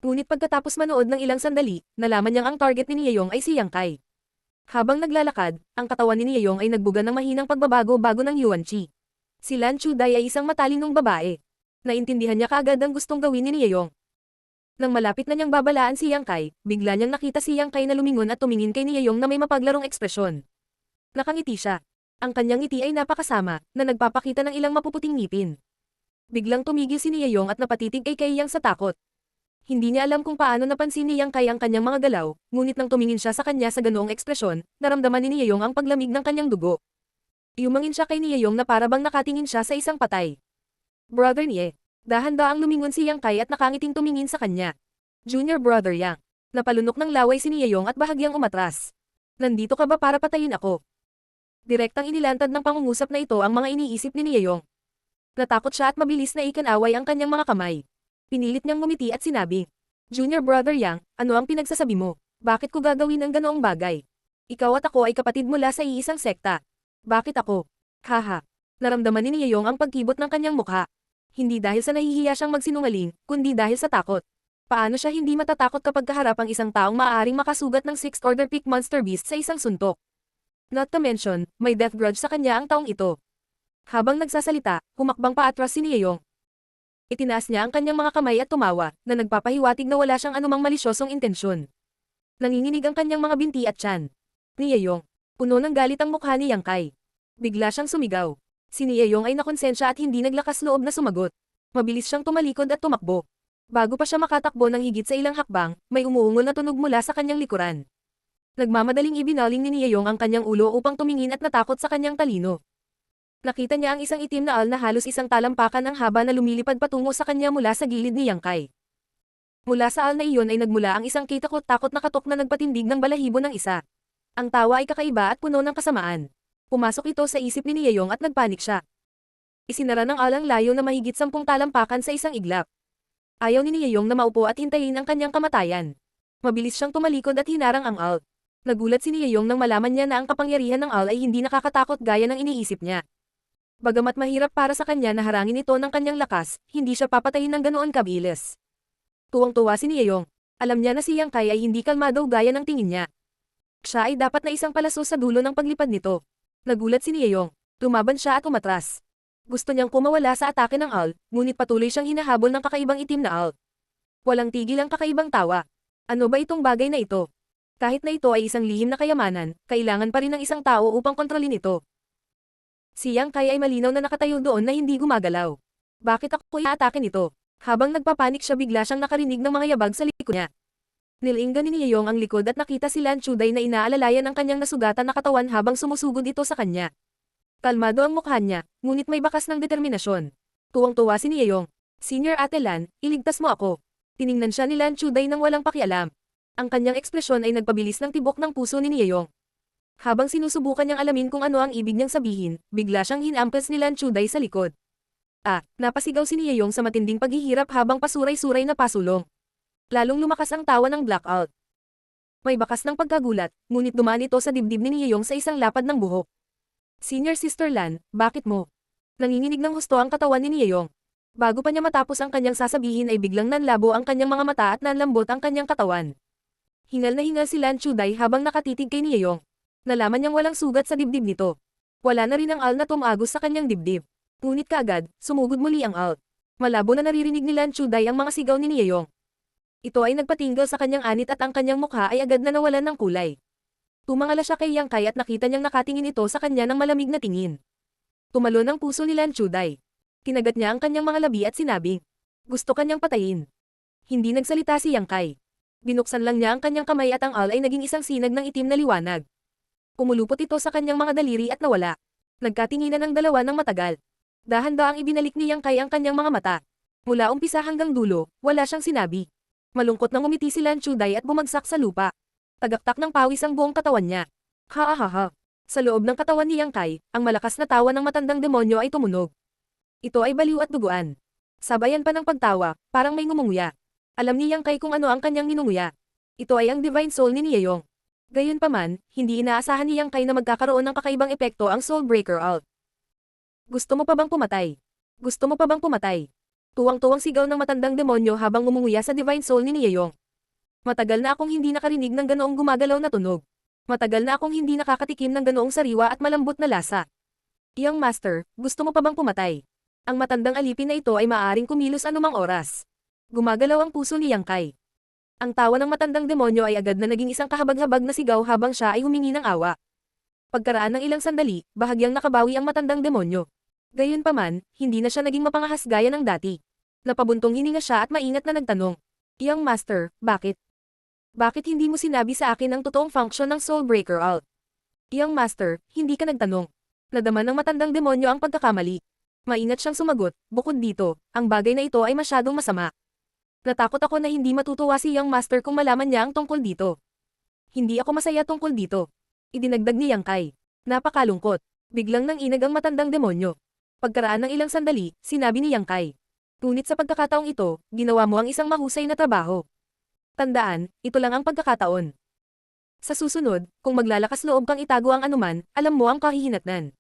Ngunit pagkatapos manood ng ilang sandali, nalaman niyang ang target ni Nieyong ay si Yang Kai. Habang naglalakad, ang katawan ni Nieyong ay nagbuga ng mahinang pagbabago-bago ng Yuan-Chi. Si Lan Chuday ay isang matalinong babae. Naintindihan niya kaagad ang gustong gawin ni Nieyong. Nang malapit na niyang babalaan si Yang Kai, bigla niyang nakita si Yang Kai na lumingon at tumingin kay Nieyong na may mapaglarong ekspresyon. Nakangiti siya. Ang kanyang ngiti ay napakasama, na nagpapakita ng ilang mapuputing ngipin. Biglang tumigil si Nieyong at napatitig kay Yang sa takot. Hindi niya alam kung paano napansin ni Yang Kai ang kanyang mga galaw, ngunit nang tumingin siya sa kanya sa ganoong ekspresyon, naramdaman ni Nieyong ang paglamig ng kanyang dugo. Iumangin siya kay Nieyong na parabang nakatingin siya sa isang patay. Brother Nie. Dahan-daang lumingon si Yang Kai at nakangiting tumingin sa kanya. Junior brother Yang. Napalunok ng laway si Nieyong at bahagyang umatras. Nandito ka ba para patayin ako? Direktang inilantad ng pangungusap na ito ang mga iniisip ni Nieyong. Natakot siya at mabilis na ikanaway ang kanyang mga kamay. Pinilit niyang ngumiti at sinabi, Junior brother Yang, ano ang pinagsasabi mo? Bakit ko gagawin ang ganoong bagay? Ikaw at ako ay kapatid mula sa iisang sekta. Bakit ako? Haha. Naramdaman ni Nieyong ang pagkibot ng kanyang mukha. Hindi dahil sa nahihiya siyang magsinungaling, kundi dahil sa takot. Paano siya hindi matatakot kapag kaharap ang isang taong maaaring makasugat ng 6th Order Peak Monster Beast sa isang suntok? Not to mention, may death grudge sa kanya ang taong ito. Habang nagsasalita, humakbang pa atras si Nieyong. Itinaas niya ang kanyang mga kamay at tumawa, na nagpapahiwatig na wala siyang anumang malisyosong intensyon. Nanginginig ang kanyang mga binti at tiyan. Nieyong. Puno ng galit ang mukha ni Yang Kai. Bigla siyang sumigaw. Si Nieyong ay nakonsensya at hindi naglakas loob na sumagot. Mabilis siyang tumalikod at tumakbo. Bago pa siya makatakbo ng higit sa ilang hakbang, may umuungol na tunog mula sa kanyang likuran. Nagmamadaling ibinaling ni Nieyong ang kanyang ulo upang tumingin at natakot sa kanyang talino. Nakita niya ang isang itim na al na halos isang talampakan ang haba na lumilipad patungo sa kanya mula sa gilid ni Yang Kai. Mula sa al na iyon ay nagmula ang isang kitakot-takot na katok na nagpatindig ng balahibo ng isa. Ang tawa ay kakaiba at puno ng kasamaan. Pumasok ito sa isip ni Nieyong at nagpanik siya. Isinara ng al ang layo na mahigit 10 talampakan sa isang iglap. Ayaw ni Nieyong na maupo at hintayin ang kanyang kamatayan. Mabilis siyang tumalikod at hinarang ang al. Nagulat si Nieyong nang malaman niya na ang kapangyarihan ng al ay hindi nakakatakot gaya ng iniisip niya. Bagamat mahirap para sa kanya na harangin ito ng kanyang lakas, hindi siya papatayin ng ganoon kabilis. Tuwang-tuwa si Nieyong. Alam niya na si Yang Kai ay hindi kalmado gaya ng tingin niya. Siya ay dapat na isang palaso sa dulo ng paglipad nito. Nagulat si Nieyong. Tumaban siya at umatras. Gusto niyang kumawala sa atake ng al, ngunit patuloy siyang hinahabol ng kakaibang itim na al. Walang tigil ang kakaibang tawa. Ano ba itong bagay na ito? Kahit na ito ay isang lihim na kayamanan, kailangan pa rin ng isang tao upang kontrolin ito. Si Yang Kai ay malinaw na nakatayo doon na hindi gumagalaw. Bakit ako i-atake nito? Habang nagpapanik siya bigla siyang nakarinig ng mga yabag sa likod niya. Nilinggan ni Nieyong ang likod at nakita si Lan Chuday na inaalalayan ang kanyang nasugatan na katawan habang sumusugod ito sa kanya. Kalmado ang mukha niya, ngunit may bakas ng determinasyon. Tuwang-tuwa si Nieyong. Senior Ate Lan, iligtas mo ako. Tiningnan siya ni Lan Chuday nang walang pakialam. Ang kanyang ekspresyon ay nagpabilis ng tibok ng puso ni Nieyong. Habang sinusubukan niyang alamin kung ano ang ibig niyang sabihin, bigla siyang hinampas ni Lan Chuday sa likod. Napasigaw si Nieyong sa matinding paghihirap habang pasuray-suray na pasulong. Lalong lumakas ang tawa ng blackout. May bakas ng pagkagulat, ngunit dumaan ito sa dibdib ni Nieyong sa isang lapad ng buhok. Senior Sister Lan, bakit mo? Nanginginig ng husto ang katawan ni Nieyong. Bago pa niya matapos ang kanyang sasabihin ay biglang nanlabo ang kanyang mga mata at nanlambot ang kanyang katawan. Hingal na hingal si Lan Chuday habang nakatitig kay Nieyong. Nalaman niyang walang sugat sa dibdib nito. Wala na rin ang al na tumagos sa kanyang dibdib. Ngunit kaagad, sumugod muli ang al. Malabo na naririnig ni Lan Chuday ang mga sigaw ni Nieyong. Ito ay nagpatinggal sa kanyang anit at ang kanyang mukha ay agad na nawalan ng kulay. Tumangala siya kay Yang Kai at nakita niyang nakatingin ito sa kanya ng malamig na tingin. Tumalon ang puso ni Lan Chuday. Kinagat niya ang kanyang mga labi at sinabi, gusto kanyang patayin. Hindi nagsalita si Yang Kai. Binuksan lang niya ang kanyang kamay at ang al ay naging isang sinag ng itim na liwanag. Pumulupot ito sa kanyang mga daliri at nawala. Nagkatinginan ang dalawa ng matagal. Dahan-daang ibinalik ni Yang Kai ang kanyang mga mata. Mula umpisa hanggang dulo, wala siyang sinabi. Malungkot nang umiti si Lan Chuday at bumagsak sa lupa. Tagaktak ng pawis ang buong katawan niya. Ha. Sa loob ng katawan ni Yang Kai, ang malakas na tawa ng matandang demonyo ay tumunog. Ito ay baliw at duguan. Sabayan pa ng pagtawa, parang may ngumunguya. Alam ni Yang Kai kung ano ang kanyang ninunguya. Ito ay ang divine soul ni Nieyong. Gayunpaman, hindi inaasahan ni Yang Kai na magkakaroon ng kakaibang epekto ang Soul Breaker Alt. Gusto mo pa bang pumatay? Gusto mo pa bang pumatay? Tuwang-tuwang sigaw ng matandang demonyo habang umunguya sa divine soul ni Nieyong. Matagal na akong hindi nakarinig ng ganoong gumagalaw na tunog. Matagal na akong hindi nakakatikim ng ganoong sariwa at malambot na lasa. Young Master, gusto mo pa bang pumatay? Ang matandang alipin na ito ay maaaring kumilos anumang oras. Gumagalaw ang puso ni Yang Kai. Ang tawa ng matandang demonyo ay agad na naging isang kahabag-habag na sigaw habang siya ay humingi ng awa. Pagkaraan ng ilang sandali, bahagyang nakabawi ang matandang demonyo. Gayunpaman, hindi na siya naging mapangahas gaya ng dati. Napabuntong hininga siya at maingat na nagtanong. Young Master, bakit? Bakit hindi mo sinabi sa akin ang totoong function ng Soul Breaker Alt? Young Master, hindi ka nagtanong. Nadama ng matandang demonyo ang pagkakamali. Maingat siyang sumagot, bukod dito, ang bagay na ito ay masyadong masama. Natakot ako na hindi matutuwa si Young Master kung malaman niya ang tungkol dito. Hindi ako masaya tungkol dito. Idinagdag ni Yang Kai. Napakalungkot. Biglang nanginag ang matandang demonyo. Pagkaraan ng ilang sandali, sinabi ni Yang Kai. Ngunit sa pagkakataong ito, ginawa mo ang isang mahusay na trabaho. Tandaan, ito lang ang pagkakataon. Sa susunod, kung maglalakas loob kang itago ang anuman, alam mo ang kahihinatnan.